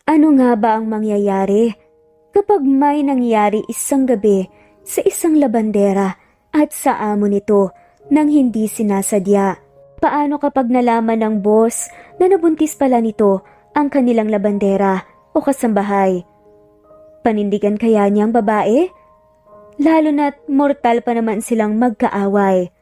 Ano nga ba ang mangyayari kapag may nangyari isang gabi sa isang labandera at sa amo nito nang hindi sinasadya? Paano kapag nalaman ng boss na nabuntis pala nito ang kanilang labandera o kasambahay? Panindigan kaya niyang babae? Lalo na't mortal pa naman silang magkaaway.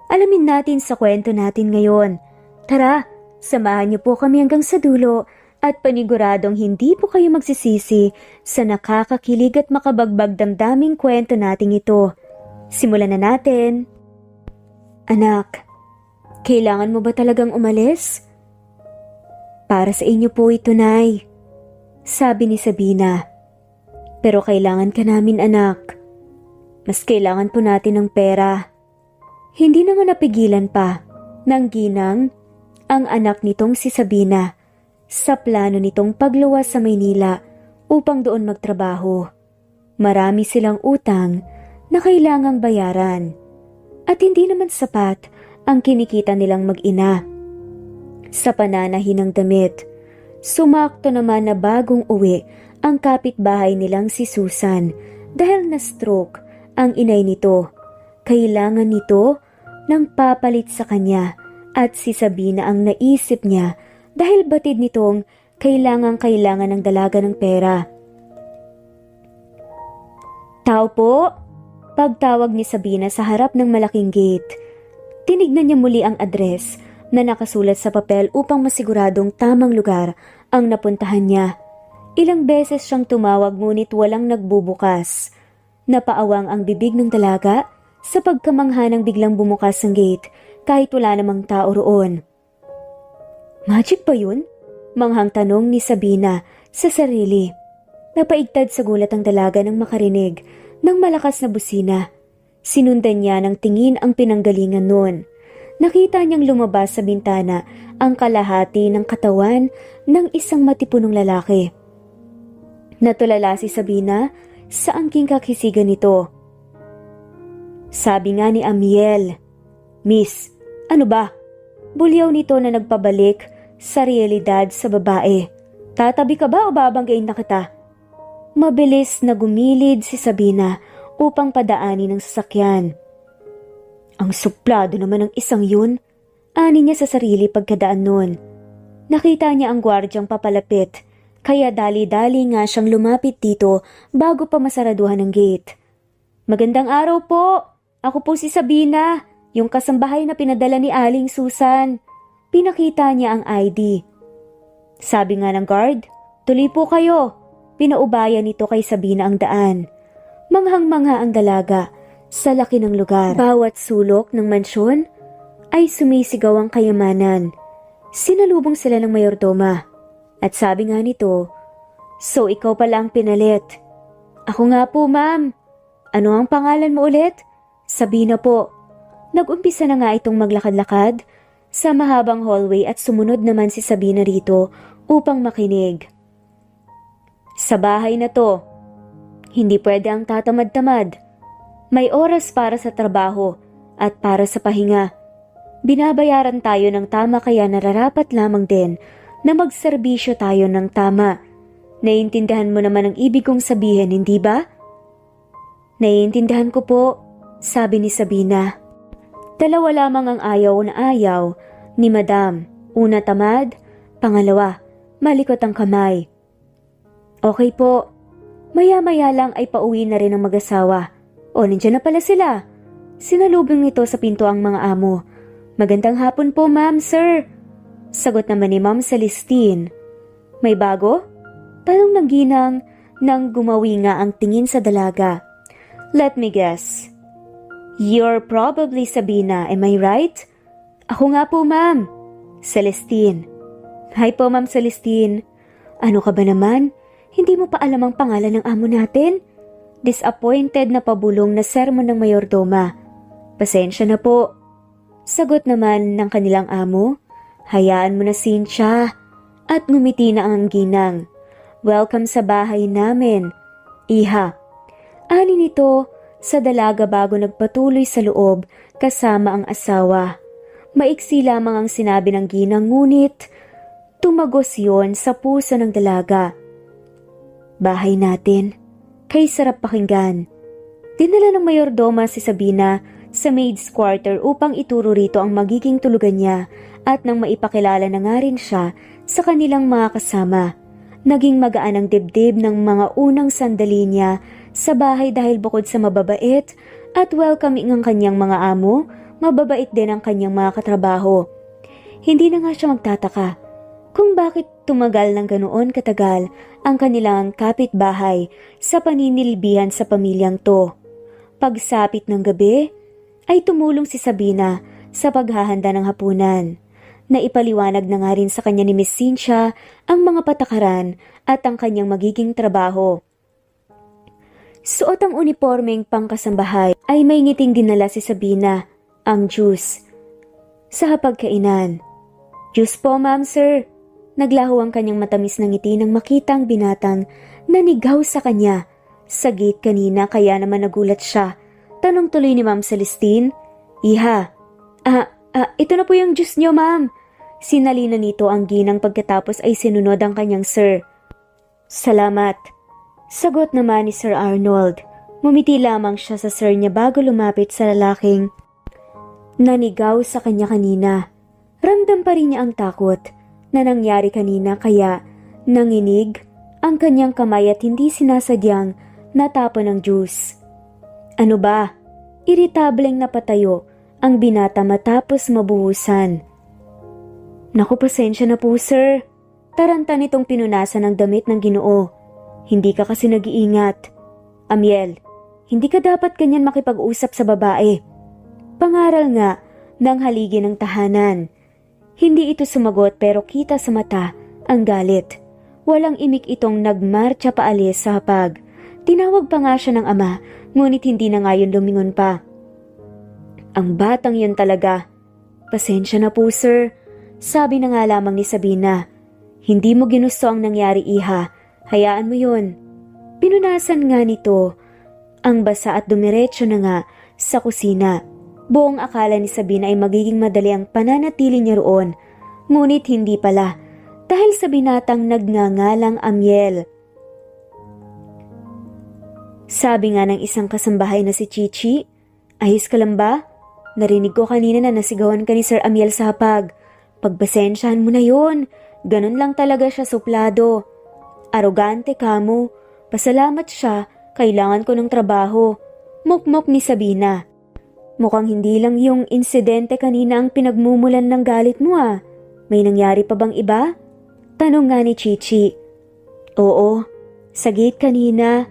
Alamin natin sa kwento natin ngayon. Tara, samahan niyo po kami hanggang sa dulo at paniguradong hindi po kayo magsisisi sa nakakakilig at makabagbag damdaming kwento nating ito. Simulan na natin. Anak, kailangan mo ba talagang umalis? Para sa inyo po ito, Nay, sabi ni Sabina. Pero kailangan ka namin, anak. Mas kailangan po natin ng pera. Hindi naman napigilan pa ng ginang ang anak nitong si Sabina sa plano nitong pagluwas sa Maynila upang doon magtrabaho. Marami silang utang na kailangang bayaran at hindi naman sapat ang kinikita nilang mag-ina. Sa pananahin ng damit, sumakto naman na bagong uwi ang kapitbahay nilang si Susan dahil na-stroke ang inay nito. Kailangan nito ng papalit sa kanya at si Sabina ang naisip niya dahil batid nitong kailangan ng dalaga ng pera. Tao po, pagtawag ni Sabina sa harap ng malaking gate. Tinignan niya muli ang address na nakasulat sa papel upang masiguradong tamang lugar ang napuntahan niya. Ilang beses siyang tumawag ngunit walang nagbubukas. Napaawang ang bibig ng dalaga sa pagkamangha ng biglang bumukas ang gate kahit wala namang tao roon. Magic ba yun? Manghang tanong ni Sabina sa sarili. Napaigtad sa gulat ang dalaga nang makarinig ng malakas na busina. Sinundan niya ng tingin ang pinanggalingan noon. Nakita niyang lumabas sa bintana ang kalahati ng katawan ng isang matipunong lalaki. Natulala si Sabina sa angking kakisigan nito. Sabi nga ni Amiel, "Miss, ano ba?" Bulyaw nito na nagpabalik sa realidad sa babae. "Tatabi ka ba o babanggain na kita?" Mabilis na gumilid si Sabina upang padaanin ang sasakyan. Ang suplado naman ng isang yun, ani niya sa sarili pagkadaan nun. Nakita niya ang gwardyang papalapit, kaya dali-dali nga siyang lumapit dito bago pa masaraduhan ng gate. "Magandang araw po! Ako po si Sabina, yung kasambahay na pinadala ni Aling Susan." Pinakita niya ang ID. Sabi nga ng guard, "Tuloy po kayo." Pinaubaya nito kay Sabina ang daan. Manghang-mangha ang dalaga sa laki ng lugar. Bawat sulok ng mansyon ay sumisigaw ang kayamanan. Sinalubong sila ng mayordoma. At sabi nga nito, "So ikaw pala ang pinalit." "Ako nga po, ma'am." "Ano ang pangalan mo ulit?" "Sabina po." Nag-umpisa na nga itong maglakad-lakad sa mahabang hallway at sumunod naman si Sabina rito upang makinig. "Sa bahay na to, hindi pwede ang tatamad-tamad. May oras para sa trabaho at para sa pahinga. Binabayaran tayo ng tama kaya nararapat lamang din na magserbisyo tayo ng tama. Naiintindihan mo naman ang ibig kong sabihin, hindi ba?" "Naiintindihan ko po," sabi ni Sabina. Dalawa lamang ang ayaw na ayaw ni Madam. Una, tamad. Pangalawa, malikot ang kamay. "Okay po." Maya-maya lang ay pauwi na rin ang mag-asawa. "O, nandiyan na pala sila." Sinalubong nito sa pinto ang mga amo. "Magandang hapon po, ma'am, sir." Sagot naman ni Ma'am Celestine. "May bago?" Tanong ng ginang nang gumawi nga ang tingin sa dalaga. "Let me guess. You're probably Sabina, am I right?" "Ako nga po, ma'am." "Celestine." "Hi po, Ma'am Celestine." "Ano ka ba naman? Hindi mo pa alam ang pangalan ng amo natin?" Disappointed na pabulong na sermon ng mayordoma. "Pasensya na po." Sagot naman ng kanilang amo. "Hayaan mo na, Cynthia." At ngumiti na ang ginang. "Welcome sa bahay namin, iha." Ani nito sa dalaga bago nagpatuloy sa loob kasama ang asawa. Maiksi lamang ang sinabi ng ginang ngunit tumagos yon sa puso ng dalaga. Bahay natin. Kay sarap pakinggan. Dinala ng mayordoma si Sabina sa maid's quarter upang ituro rito ang magiging tulugan niya at nang maipakilala na nga rin siya sa kanilang mga kasama. Naging magaan ang dibdib ng mga unang sandali niya sa bahay dahil bukod sa mababait at welcoming ang kanyang mga amo, mababait din ang kanyang mga katrabaho. Hindi na nga siya magtataka kung bakit tumagal ng ganoon katagal ang kanilang kapitbahay sa paninilbihan sa pamilyang to. Pagsapit ng gabi, ay tumulong si Sabina sa paghahanda ng hapunan. Naipaliwanag na nga rin sa kanya ni Miss Cynthia ang mga patakaran at ang kanyang magiging trabaho. Suot ang unipormeng pangkasambahay ay may ngiting dinala si Sabina, ang juice. Sa hapagkainan, "Juice po, ma'am, sir." Naglaho ang kanyang matamis na ngiti nang makita ang binatang nanigaw sa kanya. Sa gate kanina kaya naman nagulat siya. Tanong tuloy ni Ma'am Celestine, "Iha, ito na po yung juice niyo, ma'am." Sinalina nito ang ginang pagkatapos ay sinunod ang kanyang sir. "Salamat." Sagot naman ni Sir Arnold. Mumiti lamang siya sa sir niya bago lumapit sa lalaking nanigaw sa kanya kanina. Ramdam pa rin niya ang takot na nangyari kanina kaya nanginig ang kanyang kamay at hindi sinasadyang natapon ng juice. "Ano ba?" Iritableng napatayo ang binata matapos mabuhusan. "Naku, pasensya na po, sir." Taranta nitong pinunasan ng damit ng Ginoo. "Hindi ka kasi nag-iingat." "Amiel, hindi ka dapat ganyan makipag-usap sa babae." Pangaral nga ng haligi ng tahanan. Hindi ito sumagot pero kita sa mata ang galit. Walang imik itong nagmarcha paalis sa hapag. Tinawag pa nga siya ng ama, ngunit hindi na ngayon lumingon pa. "Ang batang yun talaga." "Pasensya na po, sir." Sabi na nga lamang ni Sabina. "Hindi mo ginusto ang nangyari, iha. Hayaan mo yun." Pinunasan nga nito ang basa at dumiretso na nga sa kusina. Buong akala ni Sabina ay magiging madali ang pananatili niya roon. Ngunit hindi pala dahil sa binatang nagngangalang Amiel. Sabi nga ng isang kasambahay na si Chichi, "Ayos ka lang ba? Narinig ko kanina na nasigawan ka ni Sir Amiel sa hapag. Pagpasensyahan mo na yun. Ganun lang talaga siya suplado. Arogante ka mo. Pasalamat siya, kailangan ko ng trabaho." Mukmok ni Sabina. "Mukhang hindi lang yung insidente kanina ang pinagmumulan ng galit mo ah. May nangyari pa bang iba?" Tanong nga ni Chichi. "Oo, sa gate kanina.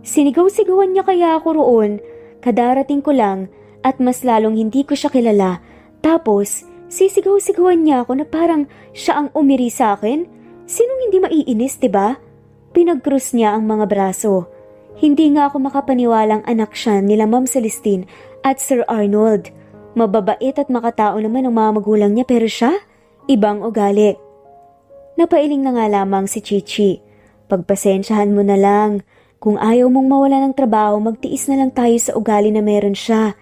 Sinigaw-sigawan niya kaya ako roon. Kadarating ko lang at mas lalong hindi ko siya kilala. Tapos, sisigaw-sigawan niya ako na parang siya ang umiri sa akin. Sinong hindi maiinis, diba?" Pinagkrus niya ang mga braso. Hindi nga ako makapaniwalang anak siya nila Ma'am Celestine at Sir Arnold. Mababait at makatao naman ang mga magulang niya pero siya, ibang ugali. Napailing na nga lamang si Chichi. "Pagpasensyahan mo na lang. Kung ayaw mong mawala ng trabaho, magtiis na lang tayo sa ugali na meron siya."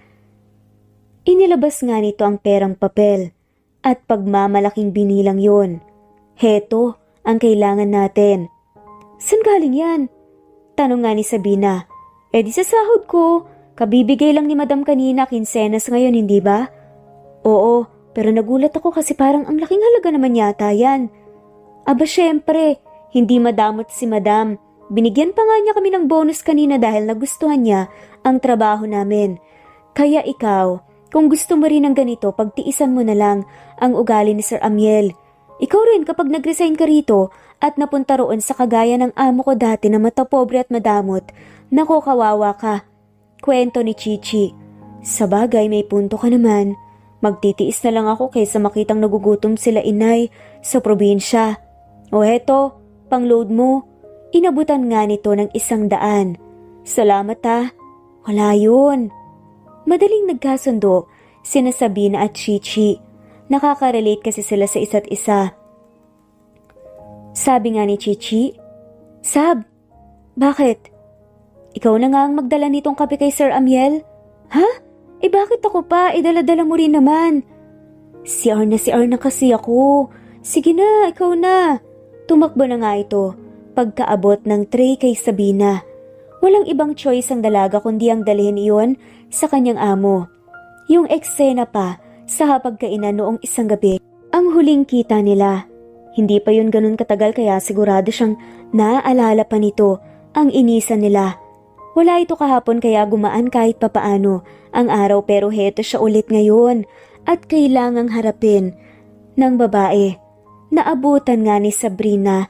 Inilabas nga nito ang perang papel at pagmamalaking binilang yon. "Heto ang kailangan natin." "San galing yan?" Tanong nga ni Sabina. "Eh di sa sahod ko. Kabibigay lang ni Madam kanina, kinsenas ngayon, hindi ba?" "Oo, pero nagulat ako kasi parang ang laking halaga naman yata yan." "Aba syempre, hindi madamot si Madam. Binigyan pa nga niya kami ng bonus kanina dahil nagustuhan niya ang trabaho namin. Kaya ikaw, kung gusto mo rin ng ganito, pagtiisan mo na lang ang ugali ni Sir Amiel. Ikaw rin kapag nag-resign ka rito at napunta roon sa kagaya ng amo ko dati na mata pobre at madamot, nako kawawa ka." Kwento ni Chichi. "Sabagay may punto ka naman. Magtitiis na lang ako kaysa makitang nagugutom sila inay sa probinsya. O heto, pang-load mo." Inabutan nga nito ng 100. "Salamat ah." "Wala yun." Madaling nagkasundo sina Sabina at Chichi. Nakaka-relate kasi sila sa isa't isa. Sabi nga ni Chichi, "Sab, bakit? Ikaw na nga ang magdala nitong kape kay Sir Amiel?" "Ha? Eh bakit ako pa? Idala-dala mo rin naman." CR na kasi ako. "Sige na, ikaw na." Tumakbo na nga ito. pagkaabot ng tray kay Sabina. Walang ibang choice ang dalaga kundi ang dalhin iyon sa kanyang amo. Yung eksena pa sa hapagkainan noong isang gabi, ang huling kita nila. Hindi pa yun ganun katagal kaya sigurado siyang naaalala pa nito ang inisan nila. Wala ito kahapon kaya gumaan kahit papaano ang araw pero heto siya ulit ngayon at kailangang harapin ng babae. Naabutan nga ni Sabrina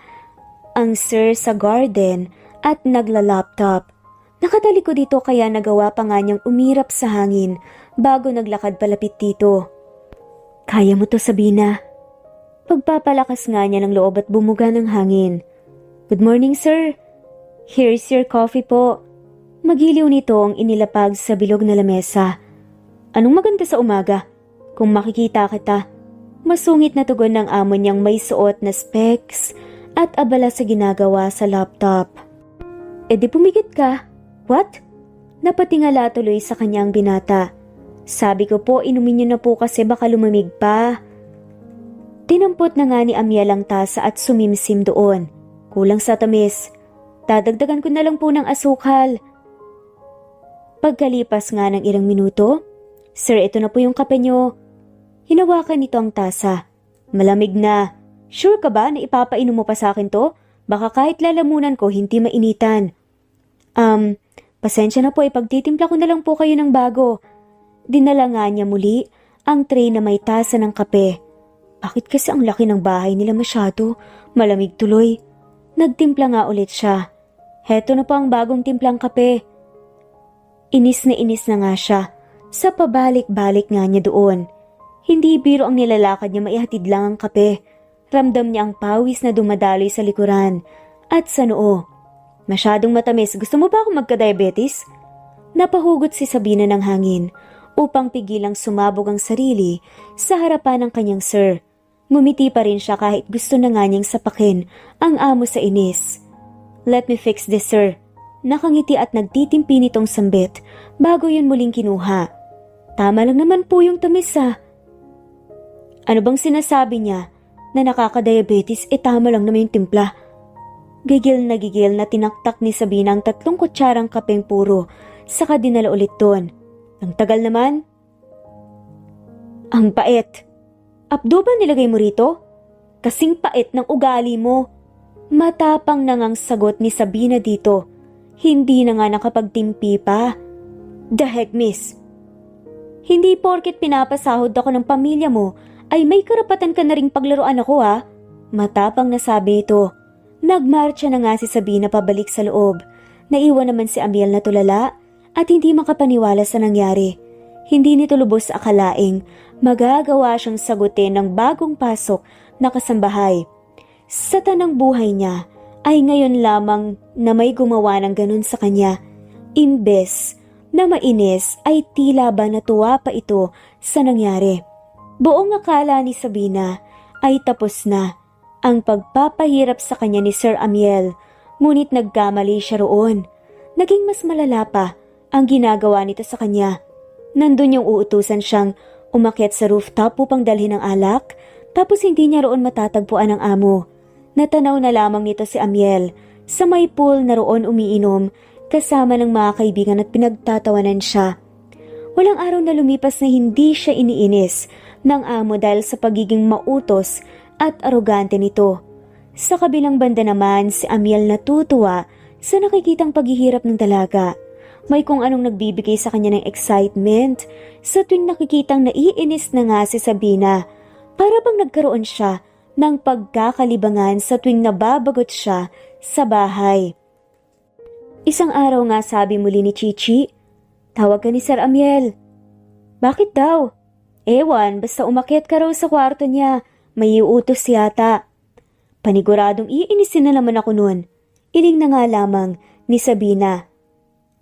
ang sir sa garden at nagla-laptop. Nakatalikod dito kaya nagawa pa nga niyang umirap sa hangin bago naglakad palapit dito. Kaya mo to, Sabina. Pagpapalakas nga niya ng loob at bumuga ng hangin. Good morning, sir. Here's your coffee po. Magiliw nito ang inilapag sa bilog na lamesa. Anong maganda sa umaga? Kung makikita kita. Masungit na tugon ng amo niyang may suot na specs at abala sa ginagawa sa laptop. E di pumigit ka. What? Napatingala tuloy sa kanyang binata. Sabi ko po inumin niyo na po kasi baka lumamig pa. Tinampot na nga ni Amiel ang tasa at sumimsim doon. Kulang sa tamis. Dadagdagan ko na lang po ng asukal. Pagkalipas nga ng ilang minuto, Sir, ito na po yung kape nyo. Hinawakan nito ang tasa. Malamig na. Sure ka ba na ipapainom mo pa sa akin to? Baka kahit lalamunan ko hindi mainitan. Pasensya na po ipagtitimpla ko na lang po kayo ng bago. Dinala nga niya muli ang tray na may tasa ng kape. Bakit kasi ang laki ng bahay nila masyado? Malamig tuloy. Nagtimpla nga ulit siya. Heto na po ang bagong timplang kape. Inis na nga siya sa pabalik-balik nga niya doon. Hindi biro ang nilalakad niya maihatid lang ang kape. Ramdam niya ang pawis na dumadaloy sa likuran at sa noo. Masyadong matamis. Gusto mo ba akong magka-diabetes? Napahugot si Sabina ng hangin upang pigilang sumabog ang sarili sa harapan ng kanyang sir. Ngumiti pa rin siya kahit gusto na nga niyang sapakin ang amo sa inis. Let me fix this, sir. Nakangiti at nagtitimpi nitong sambit bago yun muling kinuha. Tama lang naman po yung tamis ah. Ano bang sinasabi niya na nakaka-diabetes tama lang naman yung timpla? Gigil na tinaktak ni Sabina ang 3 kutsarang kapeng puro saka dinala ulit doon. Ang tagal naman. Ang pait. Abdo ba nilagay mo rito? Kasing pait ng ugali mo. Matapang na ngang sagot ni Sabina dito. Hindi na nga nakapagtimpi pa. The heck, miss? Hindi porket pinapasahod ako ng pamilya mo ay may karapatan ka na ring paglaruan ako ha. Matapang na sabi ito. Nagmarcha na nga si Sabina pabalik sa loob. Naiwan naman si Amiel na tulala at hindi makapaniwala sa nangyari. Hindi nito lubos akalaing magagawa siyang sagutin ng bagong pasok na kasambahay. Sa tanang buhay niya ay ngayon lamang na may gumawa ng ganun sa kanya. Imbes na mainis ay tila ba natuwa pa ito sa nangyari. Buong akala ni Sabina ay tapos na ang pagpapahirap sa kanya ni Sir Amiel, ngunit nagkamali siya roon. Naging mas malala pa ang ginagawa nito sa kanya. Nandun yung uutusan siyang umakyat sa rooftop upang dalhin ang alak, tapos hindi niya roon matatagpuan ang amo. Natanaw na lamang nito si Amiel sa may pool na roon umiinom kasama ng mga kaibigan at pinagtatawanan siya. Walang araw na lumipas na hindi siya iniinis ng amo dahil sa pagiging mautos at arogante nito. Sa kabilang banda naman si Amiel natutuwa sa nakikitang paghihirap ng dalaga. May kung anong nagbibigay sa kanya ng excitement sa tuwing nakikitang naiinis na nga si Sabina. Para bang nagkaroon siya ng pagkakalibangan sa tuwing nababagot siya sa bahay. Isang araw nga sabi muli ni Chichi, tawag ka ni Sir Amiel. Bakit daw? Ewan, basta umakyat ka raw sa kwarto niya, may iutos yata. Paniguradong iinisin na naman ako noon. Iling na nga lamang ni Sabina.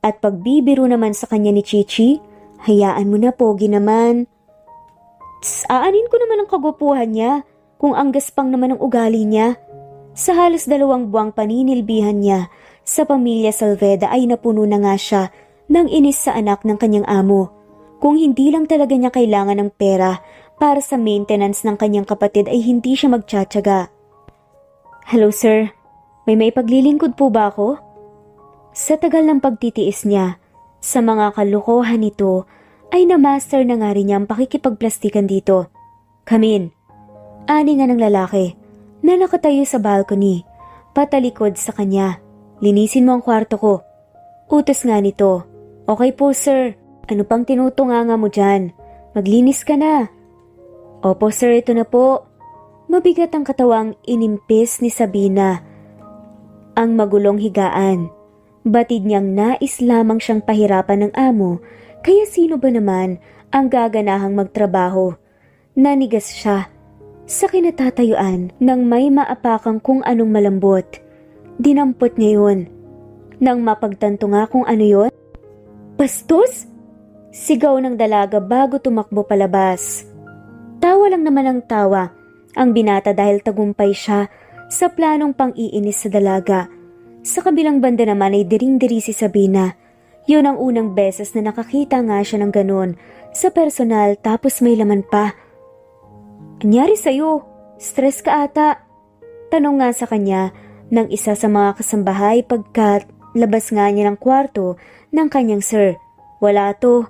At pagbibiro naman sa kanya ni Chichi, hayaan mo na pogi naman. Aanin ko naman ang kagupuhan niya. Kung ang gaspang naman ang ugali niya. Sa halos 2 buwang paninilbihan niya sa pamilya Salveda ay napuno na nga siya ng inis sa anak ng kanyang amo. Kung hindi lang talaga niya kailangan ng pera para sa maintenance ng kanyang kapatid ay hindi siya magtsatsaga. Hello sir, May paglilingkod po ba ako? Sa tagal ng pagtitiis niya, sa mga kalokohan nito, ay na-master na nga rin niya ang pakikipagplastikan dito. Come in. Ani nga ng lalaki na nakatayo sa balcony, patalikod sa kanya. Linisin mo ang kwarto ko. Utos nga nito. Okay po sir, ano pang tinutunganga mo dyan? Maglinis ka na. Opo sir, ito na po. Mabigat ang katawang inimpis ni Sabina. Ang magulong higaan. Batid niyang nais lamang siyang pahirapan ng amo, kaya sino ba naman ang gaganahang magtrabaho? Nanigas siya sa kinatatayuan nang may maapakang kung anong malambot. Dinampot niya yun. Nang mapagtanto nga kung ano yun, bastos? Sigaw ng dalaga bago tumakbo palabas. Tawa lang naman ang tawa ang binata dahil tagumpay siya sa planong pang-iinis sa dalaga. Sa kabilang banda naman ay diring-diri si Sabina. Yun ang unang beses na nakakita nga siya ng ganun sa personal tapos may laman pa. Anyari sa'yo? Stress ka ata? Tanong nga sa kanya ng isa sa mga kasambahay pagkat labas nga niya ng kwarto ng kanyang sir. Wala to.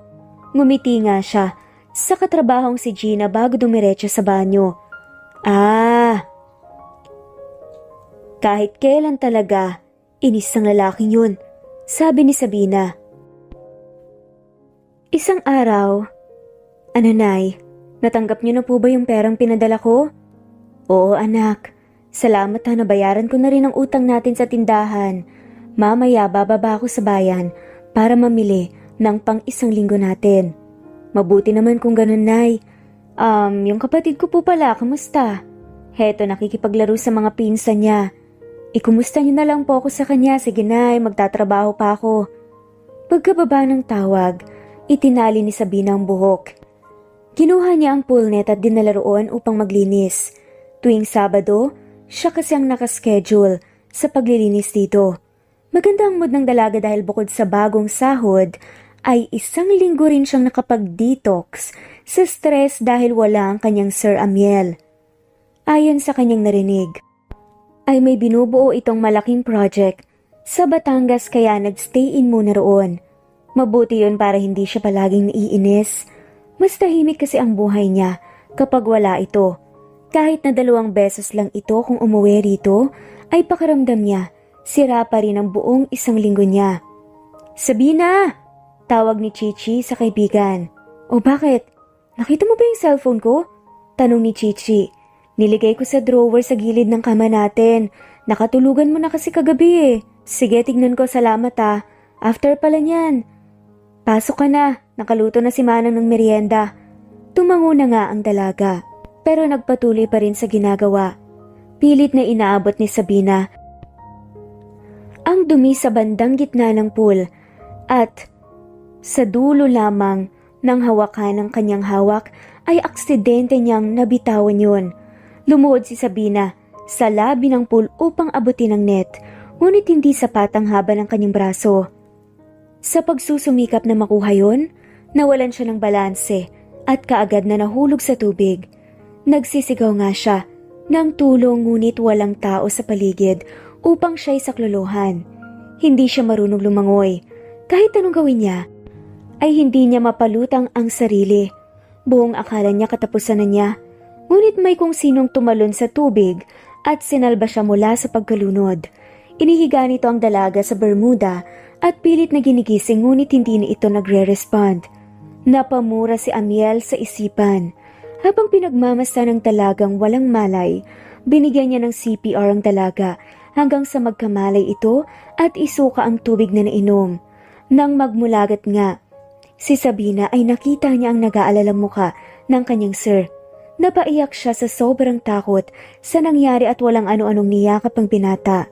Ngumiti nga siya sa katrabahong si Gina bago dumiretso sa banyo. Kahit kailan talaga, inis ng lalaking yun, sabi ni Sabina. Isang araw, ano nay, natanggap niyo na po ba yung perang pinadala ko? Oo anak, salamat ha, nabayaran ko na rin ang utang natin sa tindahan. Mamaya bababa ako sa bayan para mamili ng pang-isang linggo natin. Mabuti naman kung ganun nay. Yung kapatid ko po pala, kamusta? Heto, nakikipaglaro sa mga pinsan niya. Ikumusta niyo na lang po ako sa kanya, sige nay, magtatrabaho pa ako. Pagkababa ng tawag, itinali ni Sabina ang buhok. Kinuha niya ang pool net at dinala roon upang maglinis. Tuwing Sabado, siya kasi ang nakaschedule sa paglilinis dito. Maganda ang mood ng dalaga dahil bukod sa bagong sahod, ay isang linggo rin siyang nakapag-detox sa stress dahil wala ang kanyang Sir Amiel. Ayon sa kanyang narinig, ay may binubuo itong malaking project sa Batangas kaya nagstay in muna roon. Mabuti yun para hindi siya palaging naiinis. Mas tahimik kasi ang buhay niya kapag wala ito. Kahit na 2 beses lang ito kung umuwi rito, ay pakiramdam niya, sira pa rin ang buong isang linggo niya. Sabina! Tawag ni Chichi sa kaibigan. O bakit? Nakita mo ba yung cellphone ko? Tanong ni Chichi. Niligay ko sa drawer sa gilid ng kama natin. Nakatulugan mo na kasi kagabi eh. Sige, tignan ko, salamat ah. After pala niyan. Pasok ka na, nakaluto na si Manang ng merienda. Tumango na nga ang dalaga. Pero nagpatuloy pa rin sa ginagawa. Pilit na inaabot ni Sabina ang dumi sa bandang gitna ng pool at sa dulo lamang ng hawakan ng kanyang hawak ay aksidente niyang nabitawan yun. Lumuhod si Sabina sa labi ng pool upang abutin ang net, ngunit hindi sapat ang haba ng kanyang braso. Sa pagsusumikap na makuha yun, nawalan siya ng balanse at kaagad na nahulog sa tubig. Nagsisigaw nga siya ng tulong ngunit walang tao sa paligid upang siya'y saklolohan. Hindi siya marunong lumangoy. Kahit anong gawin niya, ay hindi niya mapalutang ang sarili. Buong akala niya katapusan na niya. Ngunit may kung sinong tumalon sa tubig at sinalba siya mula sa pagkalunod. Inihiga nito ang dalaga sa Bermuda at pilit na ginigising ngunit hindi na ito nagre-respond. Napamura si Amiel sa isipan. Habang pinagmamasta ng dalagang walang malay, binigyan niya ng CPR ang dalaga hanggang sa magkamalay ito at isuka ang tubig na nainom. Nang magmulagat nga, si Sabina ay nakita niya ang nag-aalalang muka ng kanyang sir. Napaiyak siya sa sobrang takot sa nangyari at walang ano-anong niyakap ang binata.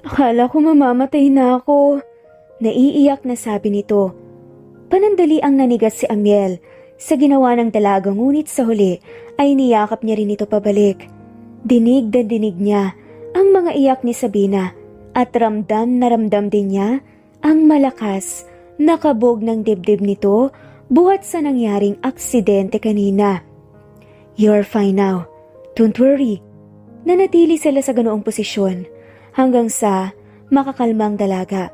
Akala ko mamamatay na ako. Naiiyak na sabi nito. Panandali ang nanigas si Amiel sa ginawa ng dalaga ngunit sa huli ay niyakap niya rin ito pabalik. Dinig na dinig niya ang mga iyak ni Sabina at ramdam na ramdam din niya ang malakas na kabog ng dibdib nito buhat sa nangyaring aksidente kanina. You're fine now. Don't worry. Nanatili sila sa ganoong posisyon hanggang sa makakalmang dalaga.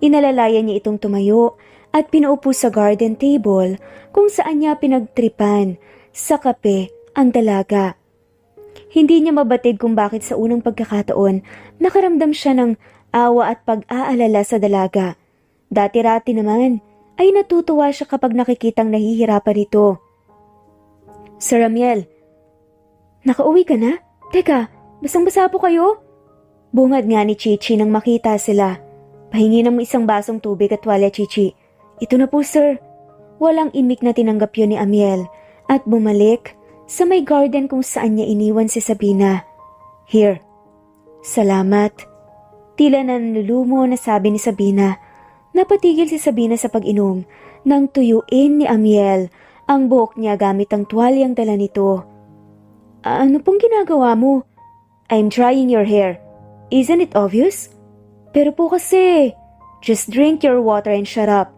Inalalayan niya itong tumayo at pinaupo sa garden table kung saan niya pinagtripan sa kape ang dalaga. Hindi niya mabatid kung bakit sa unang pagkakataon nakaramdam siya ng awa at pag-aalala sa dalaga. Dati-rati naman ay natutuwa siya kapag nakikitang nahihirapan ito. Sir Amiel, nakauwi ka na? Teka, basang-basa po kayo? Bungad nga ni Chichi nang makita sila. Pahingi ng isang basong tubig at tuwalya, Chichi. Ito na po, sir. Walang imik na tinanggap yun ni Amiel at bumalik sa may garden kung saan niya iniwan si Sabina. Here. Salamat. Tila nanlulumo na sabi ni Sabina. Napatigil si Sabina sa pag-inom nang tuyuin ni Amiel ang buhok niya gamit ang tuwalyang dala nito. Ano pong ginagawa mo? I'm drying your hair. Isn't it obvious? Pero po kasi, just drink your water and shut up.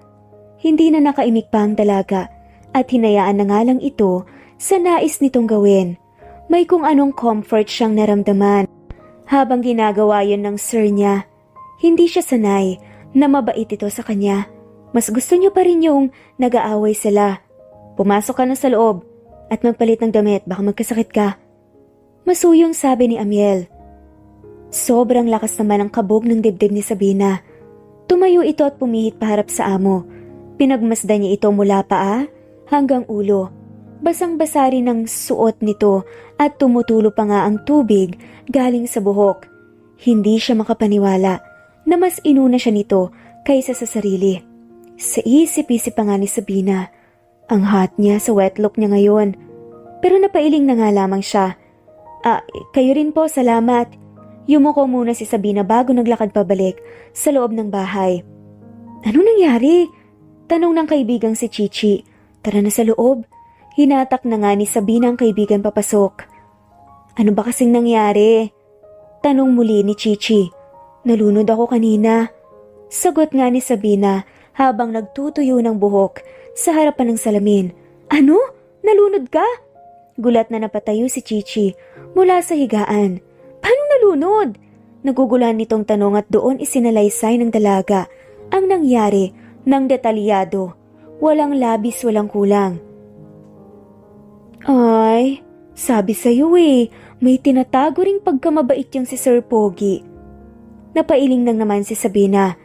Hindi na nakaimik pa ang dalaga at hinayaan na nga lang ito sa nais nitong gawin. May kung anong comfort siyang naramdaman. Habang ginagawa yun ng sir niya, hindi siya sanay na mabait ito sa kanya. Mas gusto niyo pa rin yung nag-aaway sila. Pumasok ka na sa loob at magpalit ng damit, baka magkasakit ka. Masuyong sabi ni Amiel. Sobrang lakas naman ang kabog ng dibdib ni Sabina. Tumayo ito at pumihit paharap sa amo. Pinagmasdan niya ito mula paa hanggang ulo. Basang-basa rin ang suot nito at tumutulo pa nga ang tubig galing sa buhok. Hindi siya makapaniwala na mas inuna siya nito kaysa sa sarili. Sa isip-isip pa nga ni Sabina. Ang hot niya sa wet look niya ngayon. Pero napailing na nga lamang siya. Kayo rin po, salamat. Yumuko muna si Sabina bago naglakad pabalik sa loob ng bahay. Ano nangyari? Tanong ng kaibigang si Chichi. Tara na sa loob. Hinatak na nga ni Sabina ang kaibigan papasok. Ano ba kasing nangyari? Tanong muli ni Chichi. Nalunod ako kanina. Sagot nga ni Sabina habang nagtutuyo ng buhok sa harapan ng salamin. Ano? Nalunod ka? Gulat na napatayo si Chichi mula sa higaan. Paano nalunod? Naguguluhan nitong tanong at doon isinalaysay ng dalaga ang nangyari ng detalyado. Walang labis, walang kulang. Ay, sabi sa'yo may tinatago ring pagkamabait yung si Sir Pogi. Napailing lang naman si Sabina.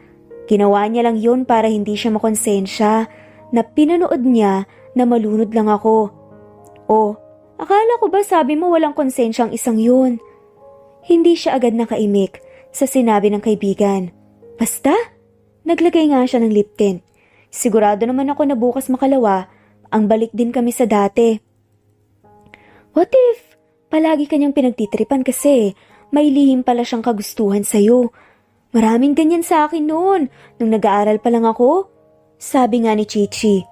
Ginawa niya lang yun para hindi siya makonsensya na pinanood niya na malunod lang ako. Oh, akala ko ba sabi mo walang konsensyang isang yun? Hindi siya agad nakaimik sa sinabi ng kaibigan. Basta, naglagay nga siya ng lip tint. Sigurado naman ako na bukas makalawa, ang balik din kami sa dati. What if palagi kanyang pinagtitripan kasi may lihim pala siyang kagustuhan sa'yo? Maraming ganyan sa akin noon nung nag-aaral pa lang ako. Sabi nga ni Chichi,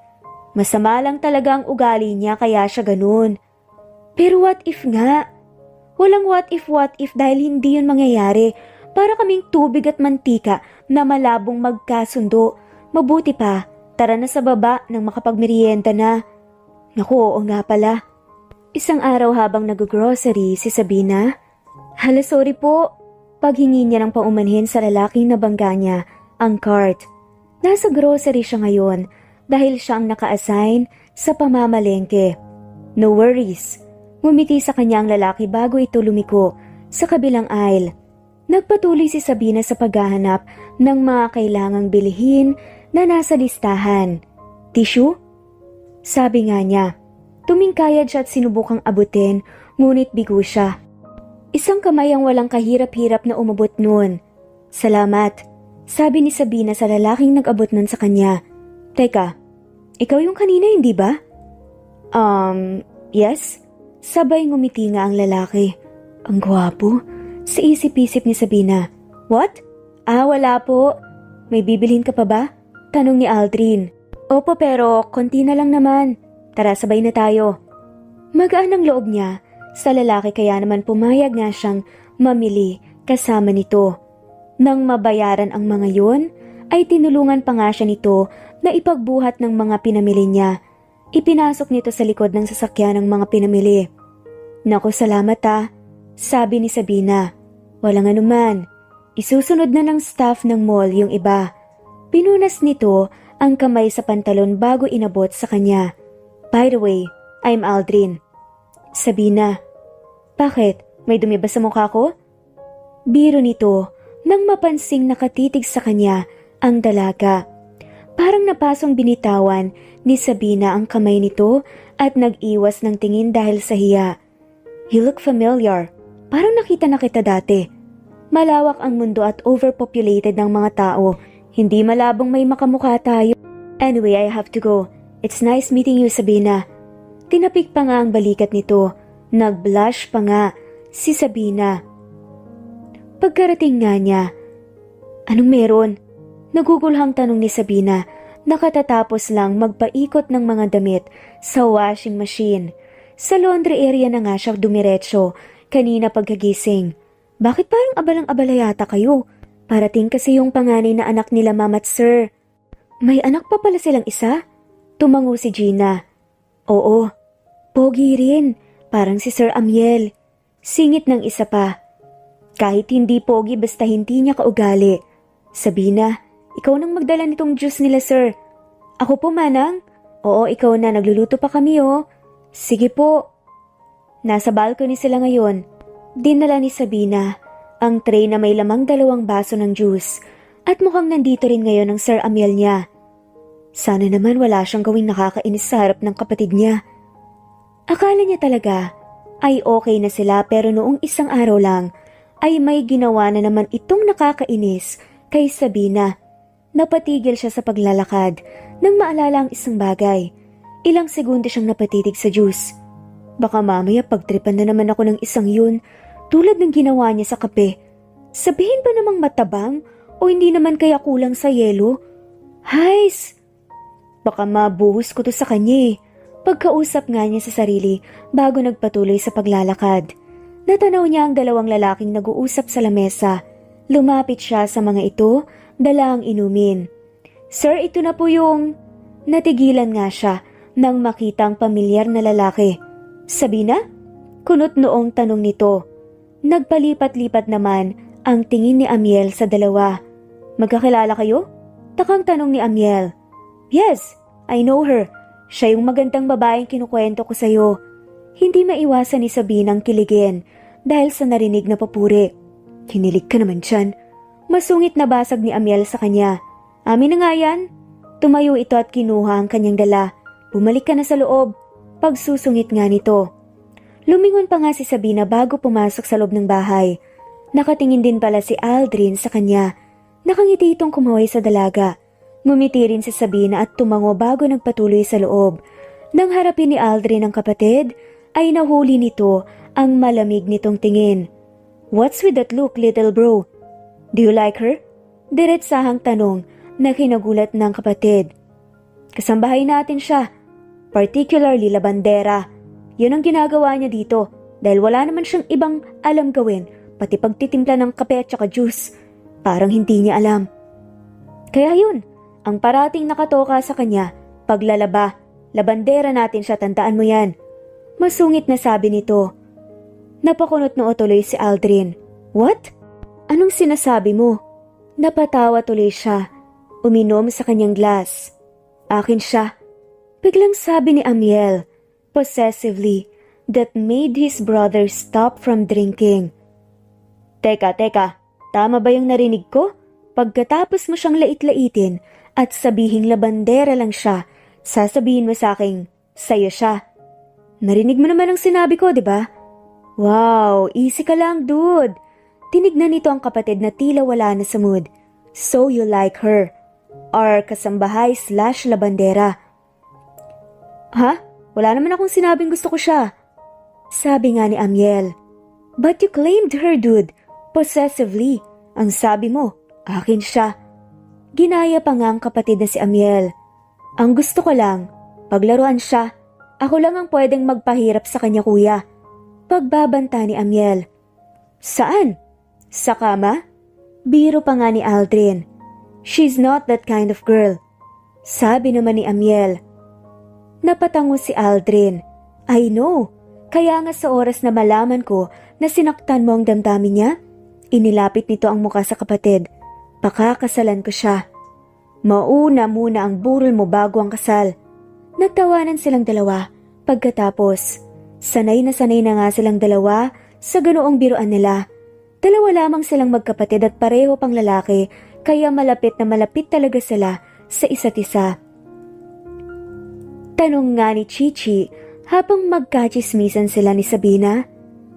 masama lang talaga ang ugali niya kaya siya ganun. Pero what if nga? Walang what if dahil hindi yun mangyayari. Para kaming tubig at mantika na malabong magkasundo. Mabuti pa, tara na sa baba nang makapagmerienda na. Naku, oo nga pala. Isang araw habang nag-grocery si Sabina. Hala, sorry po. Paghingi niya ng paumanhin sa lalaking nabangga niya ang cart. Nasa grocery siya ngayon dahil siya ang naka-assign sa pamamalengke. No worries. Ngumiti sa kanya ang lalaki bago ito lumiko sa kabilang aisle. Nagpatuloy si Sabina sa paghahanap ng mga kailangang bilhin na nasa listahan. Tissue? Sabi nga niya. Tumingkayad siya at sinubukang abutin, ngunit bigo siya. Isang kamay ang walang kahirap-hirap na umabot noon. Salamat, sabi ni Sabina sa lalaking nag-abot nun sa kanya. Teka, ikaw yung kanina hindi ba? Yes? Sabay ngumiti nga ang lalaki. Ang gwapo. Sa isip-isip ni Sabina. What? Wala po. May bibilhin ka pa ba? Tanong ni Aldrin. Opo pero konti na lang naman. Tara sabay na tayo. Magaan ang loob niya sa lalaki kaya naman pumayag nga siyang mamili kasama nito. Nang mabayaran ang mga yun, ay tinulungan pa nga siya nito na ipagbuhat ng mga pinamili niya. Ipinasok nito sa likod ng sasakyan ng mga pinamili. Naku, salamat sabi ni Sabina. Walang anuman. Isusunod na ng staff ng mall yung iba. Pinunas nito ang kamay sa pantalon bago inabot sa kanya. By the way, I'm Aldrin. Sabina. Bakit? May dumi ba sa mukha ko? Biro nito nang mapansing nakatitig sa kanya ang dalaga. Parang napasong binitawan ni Sabina ang kamay nito at nag-iwas ng tingin dahil sa hiya. You look familiar. Parang nakita na kita dati. Malawak ang mundo at overpopulated ng mga tao. Hindi malabong may makamukha tayo. Anyway, I have to go. It's nice meeting you, Sabina. Tinapik pa nga ang balikat nito. Nag-blush pa nga si Sabina. Pagkarating nga niya, anong meron? Nagugulhang tanong ni Sabina. Nakatatapos lang magpaikot ng mga damit sa washing machine. Sa laundry area na nga siya dumiretso kanina pagkagising. Bakit parang abalang-abala yata kayo? Parating kasi yung panganay na anak nila Mama at Sir. May anak pa pala silang isa? Tumango si Gina. Oo, pogi rin. Parang si Sir Amiel. Singit ng isa pa. Kahit hindi pogi basta hindi niya kaugali. Sabina, ikaw nang magdala nitong juice nila Sir. Ako po Manang? Oo, ikaw na. Nagluluto pa kami oh. Sige po. Nasa balcony sila ngayon. Dinala ni Sabina ang tray na may lamang 2 baso ng juice at mukhang nandito rin ngayon ang Sir Amiel niya. Sana naman wala siyang gawing nakakainis sa harap ng kapatid niya. Akala niya talaga ay okay na sila pero noong isang araw lang ay may ginawa na naman itong nakakainis kay Sabina. Napatigil siya sa paglalakad nang maalala ang isang bagay. Ilang segundo siyang napatitig sa juice. Baka mamaya pagtripan na naman ako ng isang yun tulad ng ginawa niya sa kape. Sabihin ba namang matabang o hindi naman kaya kulang sa yelo? Hays! Baka mabuhos ko to sa kanya eh. Pagkausap nga niya sa sarili bago nagpatuloy sa paglalakad. Natanaw niya ang 2 lalaking nag-uusap sa lamesa. Lumapit siya sa mga ito, dala ang inumin. Sir, ito na po yung... Natigilan nga siya nang makita ang pamilyar na lalaki. Sabina? Kunot noong tanong nito. Nagpalipat-lipat naman ang tingin ni Amiel sa dalawa. Magkakilala kayo? Takang tanong ni Amiel. Yes, I know her. Siya yung magandang babaeng kinukwento ko sa'yo. Hindi maiwasan ni Sabinang kiligin dahil sa narinig na papuri. Kinilig ka naman dyan. Masungit na basag ni Amiel sa kanya. Amin na nga yan. Tumayo ito at kinuha ang kanyang dala. Bumalik ka na sa loob. Pagsusungit nga nito. Lumingon pa nga si Sabina bago pumasok sa loob ng bahay. Nakatingin din pala si Aldrin sa kanya. Nakangiti itong kumaway sa dalaga. Ngumiti rin si Sabina at tumango bago nagpatuloy sa loob. Nang harapin ni Aldrin ang kapatid, ay nahuli nito ang malamig nitong tingin. What's with that look, little bro? Do you like her? Diretsahang tanong na kinagulat ng kapatid. Kasambahay natin siya, particularly labandera. Yun ang ginagawa niya dito dahil wala naman siyang ibang alam gawin, pati pagtitimpla ng kape at saka juice. Parang hindi niya alam. Kaya yun, ang parating nakatoka sa kanya, paglalaba, labandera natin siya, tandaan mo yan. Masungit na sabi nito. Napakunot noo tuloy si Aldrin. What? Anong sinasabi mo? Napatawa tuloy siya. Uminom sa kanyang glass. Akin siya. Biglang sabi ni Amiel, possessively, that made his brother stop from drinking. Teka, tama ba yung narinig ko? Pagkatapos mo siyang lait-laitin at sabihing labandera lang siya, sasabihin mo sa akin, sa'yo siya. Narinig mo naman ang sinabi ko, di ba? Wow, easy ka lang, dude. Tinignan nito ang kapatid na tila wala na sa mood. So you like her. Or kasambahay/labandera. Ha? Wala naman akong sinabing gusto ko siya. Sabi nga ni Amiel. But you claimed her, dude. Possessively. Ang sabi mo, akin siya. Ginaya pa nga ang kapatid na si Amiel. Ang gusto ko lang, paglaruan siya. Ako lang ang pwedeng magpahirap sa kanya, kuya. Pagbabanta ni Amiel. Saan? Sa kama? Biro pa nga ni Aldrin. She's not that kind of girl. Sabi naman ni Amiel. Napatango si Aldrin. I know. Kaya nga sa oras na malaman ko na sinaktan mo ang damdamin niya, Inilapit nito ang muka sa kapatid. Pakakasalan ko siya. Mauna muna ang burol mo bago ang kasal. Nagtawanan silang dalawa. Pagkatapos, sanay na nga silang dalawa sa ganoong biruan nila. Dalawa lamang silang magkapatid at pareho pang lalaki, kaya malapit na malapit talaga sila sa isa't isa. Tanong nga ni Chichi habang magkachismisan sila ni Sabina.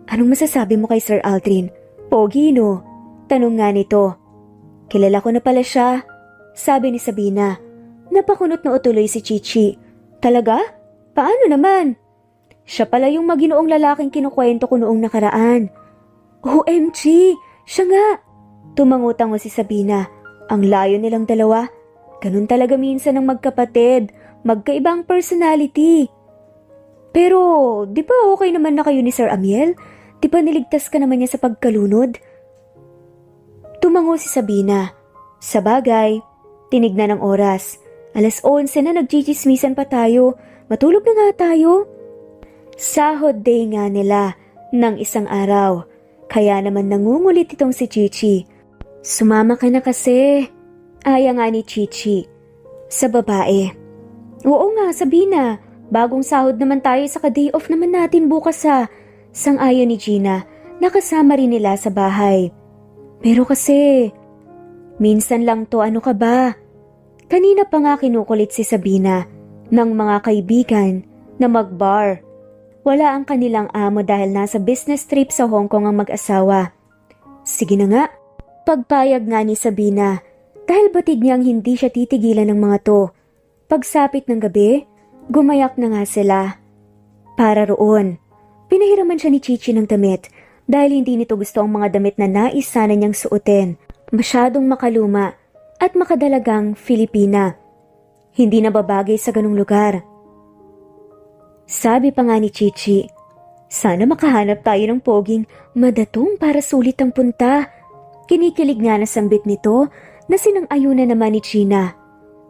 Anong masasabi mo kay Sir Aldrin? Pogi, no? Tanong nga nito. Kilala ko na pala siya, sabi ni Sabina. Napakunot na utuloy si Chichi. Talaga? Paano naman? Siya pala yung maginoong lalaking kinukwento ko noong nakaraan. OMG! Siya nga! Tumangutango si Sabina. Ang layo nilang dalawa. Ganun talaga minsan ng magkapatid. Magkaibang personality. Pero, di ba okay naman na kayo ni Sir Amiel? Di ba niligtas ka naman niya sa pagkalunod? Tumango si Sabina. Sa bagay, tinignan ng oras. 11:11 na nagchichismisan pa tayo. Matulog na nga tayo. Sahod day nga nila ng isang araw. Kaya naman nangungulit itong si Chichi. Sumama ka na kasi. Aya nga ni Chichi. Sa babae. Oo nga, Sabina. Bagong sahod naman tayo sa ka-day off naman natin bukas ha. Sang-ayon ni Gina. Nakasama rin nila sa bahay. Pero kasi, minsan lang to, ano ka ba? Kanina pa nga kinukulit si Sabina ng mga kaibigan na mag-bar. Wala ang kanilang amo dahil nasa business trip sa Hong Kong ang mag-asawa. Sige na nga, pagpayag nga ni Sabina dahil batid niyang hindi siya titigilan ng mga to. Pagsapit ng gabi, gumayak na nga sila. Para roon, pinahiraman siya ni Chichi ng damit dahil hindi nito gusto ang mga damit na nais sana niyang suotin. Masyadong makaluma at makadalagang Filipina. Hindi na babagay sa ganung lugar. Sabi pa nga ni Chichi, sana makahanap tayo ng poging madatong para sulit ang punta. Kinikilig nga na sambit nito na sinang-ayunan naman ni Gina.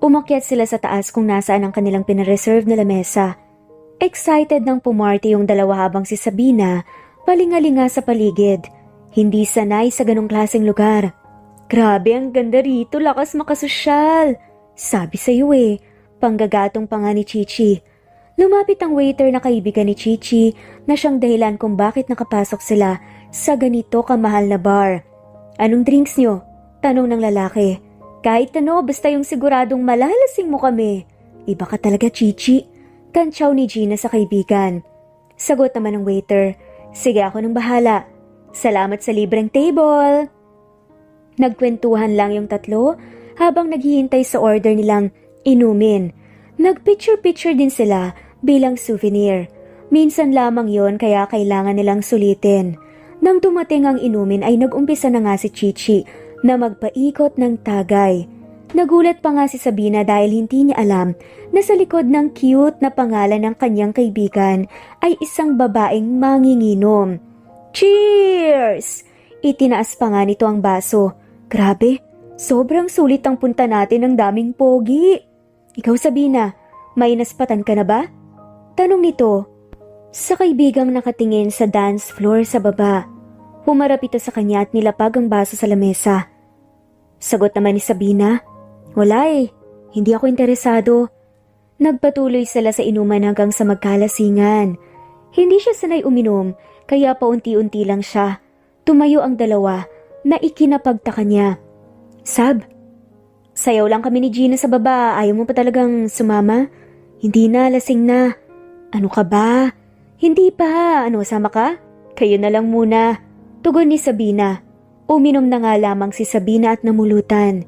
Umakyat sila sa taas kung nasaan ang kanilang pinareserve na lamesa. Excited nang pumarty yung dalawa habang si Sabina palingalinga sa paligid. Hindi sanay sa ganong klaseng lugar. Grabe ang ganda rito, lakas makasosyal. Sabi sa'yo panggagatong pa nga ni Chichi. Lumapit ang waiter na kaibigan ni Chichi na siyang dahilan kung bakit nakapasok sila sa ganito kamahal na bar. Anong drinks nyo? Tanong ng lalaki. Kahit ano, basta yung siguradong malalasing mo kami. Iba ka talaga, Chichi. Kantsaw ni Gina sa kaibigan. Sagot naman ng waiter. Sige, ako nang bahala. Salamat sa libreng table. Nagkwentuhan lang yung tatlo habang naghihintay sa order nilang inumin. Nagpicture-picture din sila bilang souvenir. Minsan lamang yon kaya kailangan nilang sulitin. Nang dumating ang inumin ay nag-umpisa na nga si Chichi na magpaikot ng tagay. Nagulat pa nga si Sabina dahil hindi niya alam na sa likod ng cute na pangalan ng kanyang kaibigan ay isang babaeng manginginom. Cheers! Itinaas pa nga nito ang baso. Grabe, sobrang sulit ang punta natin ng daming pogi. Ikaw, Sabina, may naspatan ka na ba? Tanong nito sa kaibigang nakatingin sa dance floor sa baba. Humarap ito sa kanya at nilapag ang baso sa lamesa. Sagot naman ni Sabina, wala hindi ako interesado. Nagpatuloy sila sa inuman hanggang sa magkalasingan. Hindi siya sanay uminom, kaya paunti-unti lang siya. Tumayo ang dalawa na ikinapagtaka niya. Sab, sayaw lang kami ni Gina sa baba, ayaw mo pa talagang sumama? Hindi na, lasing na. Ano ka ba? Hindi pa, sama ka? Kayo na lang muna. Tugon ni Sabina. Uminom na nga lamang si Sabina at namulutan.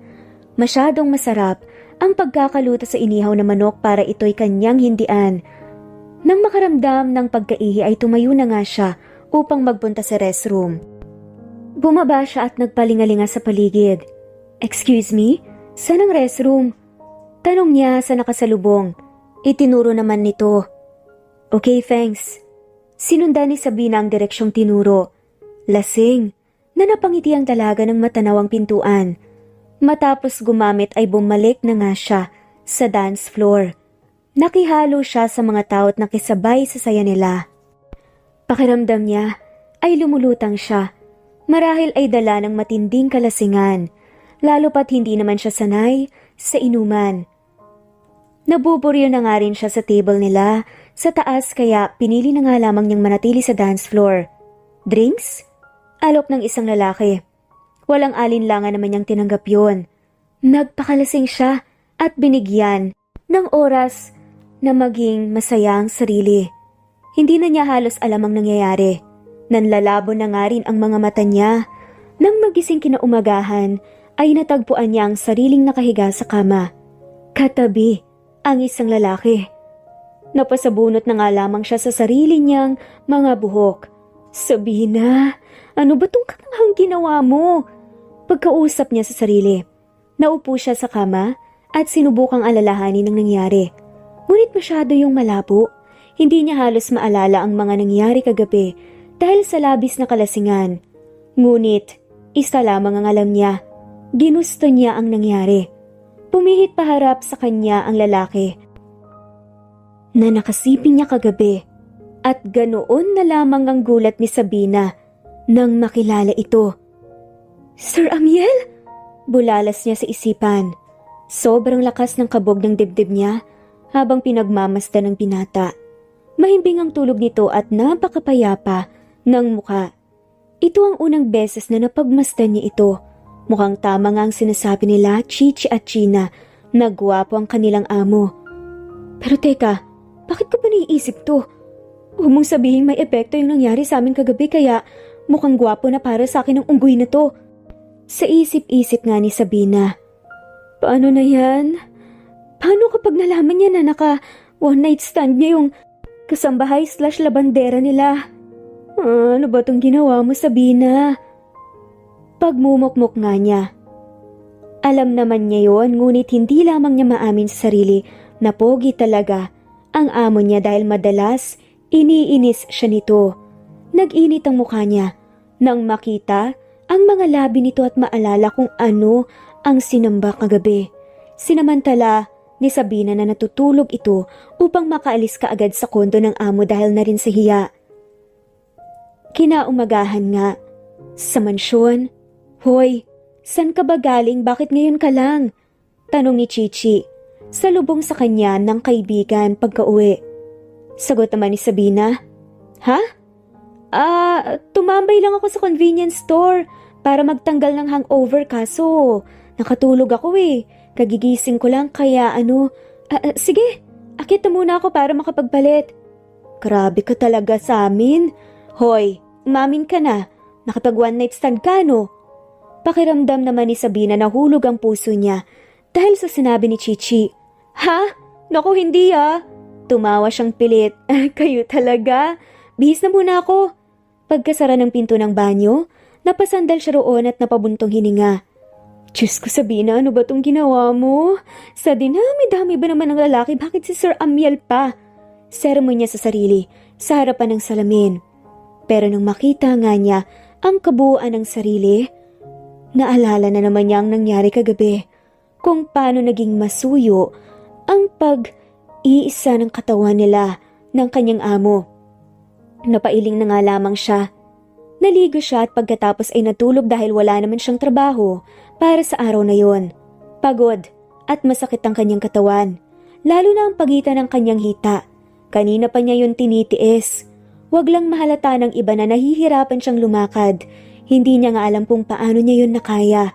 Masyadong masarap ang pagkakaluto sa inihaw na manok para ito'y kanyang hindian. Nang makaramdam ng pagkaihi ay tumayo na nga siya upang magpunta sa restroom. Bumaba siya at nagpalingalinga sa paligid. Excuse me? Saan ang restroom? Tanong niya sa nakasalubong. Itinuro naman nito. Okay, thanks. Sinundan ni Sabina ang direksyong tinuro. Lasing, na napangiti ang dalaga ng matanawang pintuan. Matapos gumamit ay bumalik na nga siya sa dance floor. Nakihalo siya sa mga tao't nakisabay sa saya nila. Pakiramdam niya ay lumulutang siya. Marahil ay dala ng matinding kalasingan, lalo pat hindi naman siya sanay sa inuman. Nabuburyo na nga rin siya sa table nila sa taas kaya pinili na nga lamang niyang manatili sa dance floor. Drinks? Alok ng isang lalaki. Walang alinlangan naman niyang tinanggap yun. Nagpakalasing siya at binigyan ng oras na maging masaya ang sarili. Hindi na niya halos alam ang nangyayari. Nanlalabo na nga rin ang mga mata niya. Nang magising kinaumagahan ay natagpuan niya ang sariling nakahiga sa kama. Katabi ang isang lalaki. Napasabunot na nga lamang siya sa sarili niyang mga buhok. Sabina, ano ba tong katanghang ginawa mo? Pagkausap niya sa sarili, naupo siya sa kama at sinubukang alalahanin ang nangyari. Ngunit masyado yung malabo. Hindi niya halos maalala ang mga nangyari kagabi dahil sa labis na kalasingan. Ngunit, isa lamang ang alam niya. Ginusto niya ang nangyari. Pumihit paharap sa kanya ang lalaki na nakasiping niya kagabi at ganoon na lamang ang gulat ni Sabina nang makilala ito. Sir Amiel? Bulalas niya sa isipan. Sobrang lakas ng kabog ng dibdib niya habang pinagmamasdan ng binata. Mahimbing ang tulog nito at napakapayapa ng mukha. Ito ang unang beses na napagmasdan niya ito. Mukhang tama nga ang sinasabi nila, Chichi at China, na gwapo ang kanilang amo. Pero teka, bakit ko ba naiisip to? Huwag mong sabihin may epekto yung nangyari sa amin kagabi kaya mukhang gwapo na para sa akin ang unggoy na to. Sa isip-isip nga ni Sabina. Paano na yan? Paano kapag nalaman niya na naka one night stand niya yung kasambahay/labandera nila? Ano ba tong ginawa mo, Sabina? Pagmumukmuk nga niya. Alam naman niya yon, ngunit hindi lamang niya maamin sa sarili na pogi talaga ang amo niya dahil madalas iniinis siya nito. Nag-init ang mukha niya nang makita ang mga labi nito at maalala kung ano ang sinamba kagabi. Sinamantala ni Sabina na natutulog ito upang makaalis kaagad sa kondo ng amo dahil na rin sa hiya. Kinaumagahan nga, sa mansyon. Hoy, san ka ba galing? Bakit ngayon ka lang? Tanong ni Chichi, salubong sa kanya ng kaibigan pagka-uwi. Sagot naman ni Sabina, Ha? Tumambay lang ako sa convenience store para magtanggal ng hangover kaso nakatulog ako eh. Kagigising ko lang kaya sige, akit na muna ako para makapagpalit. Grabe ka talaga sa amin. Hoy, umamin ka na. Nakapag one night stand ka no? Pakiramdam naman ni Sabina na hulog ang puso niya dahil sa sinabi ni Chichi. Ha? Naku hindi Tumawa siyang pilit. Kayo talaga? Bihis na muna ako. Pagkasara ng pinto ng banyo, napasandal siya roon at napabuntong hininga. Diyos ko Sabina, ano ba tong ginawa mo? Sa dinami-dami ba naman ng lalaki, bakit si Sir Amiel pa? Sermon niya sa sarili, sa harapan ng salamin. Pero nang makita nga niya ang kabuuan ng sarili, naalala na naman niya ang nangyari kagabi, kung paano naging masuyo ang pag-iisa ng katawan nila ng kanyang amo. Napailing na nga lamang siya. Naligo siya at pagkatapos ay natulog dahil wala naman siyang trabaho para sa araw na yon. Pagod at masakit ang kanyang katawan, lalo na ang pagitan ng kanyang hita. Kanina pa niya yun tinitiis. Wag lang mahalata ng iba na nahihirapan siyang lumakad. Hindi niya nga alam kung paano niya yun nakaya.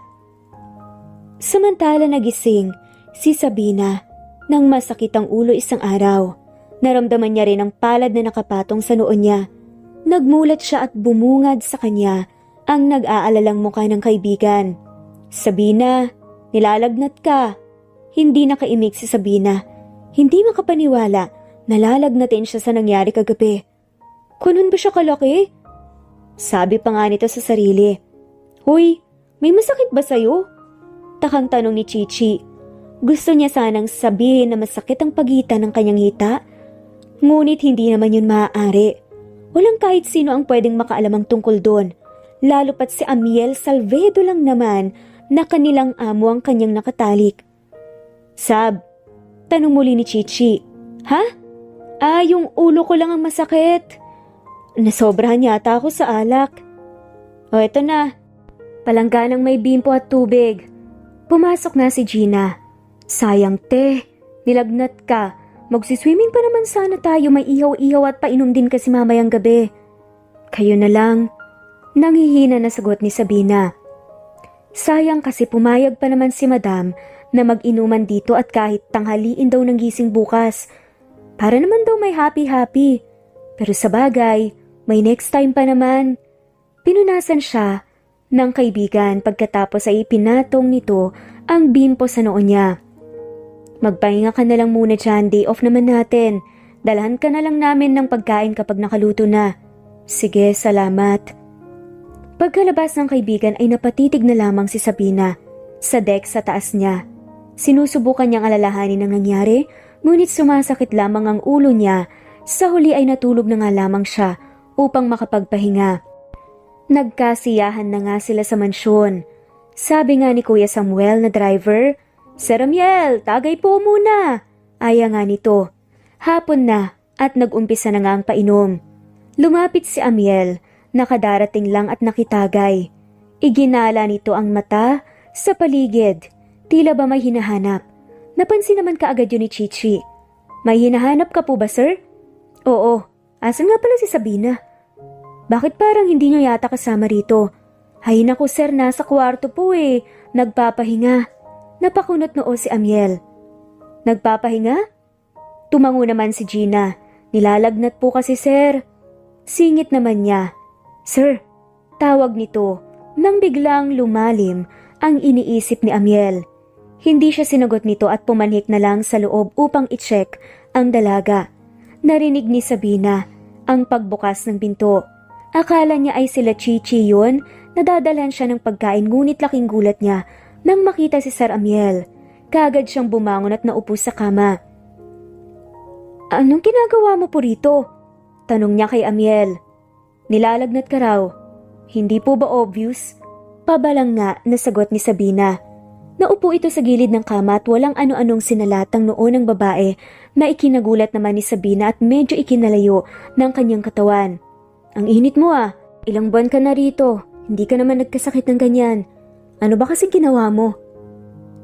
Samantala nagising si Sabina nang masakit ang ulo isang araw. Naramdaman niya rin ang palad na nakapatong sa noo niya. Nagmulat siya at bumungad sa kanya ang nag-aalalang mukha ng kaibigan. Sabina, nilalagnat ka. Hindi nakaimik si Sabina. Hindi makapaniwala, nalalagnatin siya sa nangyari kagabi. Ganun ba siya kalaki? Sabi pa nga nito sa sarili. Hoy, may masakit ba sa'yo? Takang tanong ni Chichi. Gusto niya sanang sabihin na masakit ang pagitan ng kanyang hita. Ngunit hindi naman yun maaari. Walang kahit sino ang pwedeng makaalamang tungkol doon. Lalo pat si Amiel Salvedo lang naman na kanilang amo ang kanyang nakatalik. Sab, tanong muli ni Chichi. Ha? Yung ulo ko lang ang masakit. Nasobrahan yata ako sa alak. O eto na, palangganang may bimpo at tubig. Pumasok na si Gina. Sayang te, nilagnat ka. Magsiswimming pa naman sana tayo, may ihaw-ihaw at painom din kasi mamayang gabi. Kayo na lang. Nanghihina na sagot ni Sabina. Sayang kasi pumayag pa naman si Madam na mag-inuman dito at kahit tanghaliin daw ng gising bukas. Para naman daw may happy-happy. Pero sa bagay, may next time pa naman. Pinunasan siya ng kaibigan pagkatapos ay ipinatong nito ang bimpo sa noo niya. Magpahinga ka na lang muna dyan, day off naman natin. Dalhan ka na lang namin ng pagkain kapag nakaluto na. Sige, salamat. Pagkalabas ng kaibigan ay napatitig na lamang si Sabina sa deck sa taas niya. Sinusubukan niyang alalahanin ang nangyari, ngunit sumasakit lamang ang ulo niya. Sa huli ay natulog na nga lamang siya upang makapagpahinga. Nagkasiyahan na nga sila sa mansyon. Sabi nga ni Kuya Samuel na driver, Sir Amiel, tagay po muna. Aya nga nito. Hapon na at nag-umpisa na nga ang painom. Lumapit si Amiel, nakadarating lang at nakitagay. Iginala nito ang mata sa paligid. Tila ba may hinahanap? Napansin naman kaagad yun ni Chichi. May hinahanap ka po ba, sir? Oo. Asan nga pala si Sabina? Bakit parang hindi niyo yata kasama rito? Hay naku sir, nasa kwarto po eh. Nagpapahinga. Napakunot noo si Amiel. Nagpapahinga? Tumango naman si Gina. Nilalagnat po kasi sir. Singit naman niya. Sir, tawag nito nang biglang lumalim ang iniisip ni Amiel. Hindi siya sinagot nito at pumanhik na lang sa loob upang i-check ang dalaga. Narinig ni Sabina ang pagbukas ng pinto. Akala niya ay sila Chichi yun, nadadalhan siya ng pagkain ngunit laking gulat niya nang makita si Sir Amiel. Kaagad siyang bumangon at naupo sa kama. Anong ginagawa mo po rito? Tanong niya kay Amiel. Nilalagnat ka raw. Hindi po ba obvious? Pabalang nga na sagot ni Sabina. Naupo ito sa gilid ng kama at walang ano-anong sinalatang noo ng babae na ikinagulat naman ni Sabina at medyo ikinalayo ng kanyang katawan. Ang init mo ah. Ilang buwan ka na rito. Hindi ka naman nagkasakit ng ganyan. Ano ba kasing ginawa mo?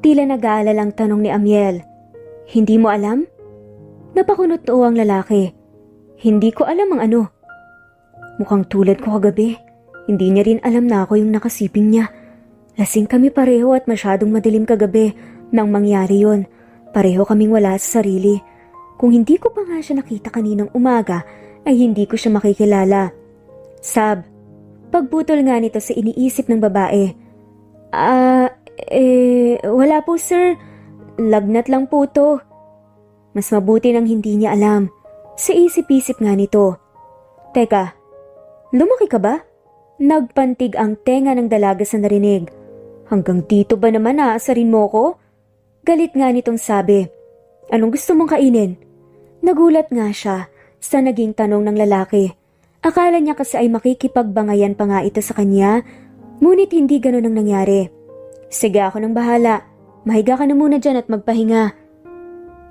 Tila nag-aalalang tanong ni Amiel. Hindi mo alam? Napakunot noo ang lalaki. Hindi ko alam ang ano. Mukhang tulad ko kagabi. Hindi niya rin alam na ako yung nakasiping niya. Lasing kami pareho at masyadong madilim kagabi nang mangyari yon. Pareho kaming wala sa sarili. Kung hindi ko pa nga siya nakita kaninang umaga, ay hindi ko siya makikilala. Sab, pagputol nga nito sa iniisip ng babae. Wala po sir. Lagnat lang po to. Mas mabuti nang hindi niya alam. Sa isip-isip nga nito. Teka, lumaki ka ba? Nagpantig ang tenga ng dalaga sa narinig. Hanggang dito ba naman aasarin mo ko? Galit nga nitong sabi. Anong gusto mong kainin? Nagulat nga siya sa naging tanong ng lalaki. Akala niya kasi ay makikipagbangayan pa nga ito sa kanya, ngunit hindi ganun ang nangyari. Sige ako nang bahala. Mahiga ka na muna dyan at magpahinga.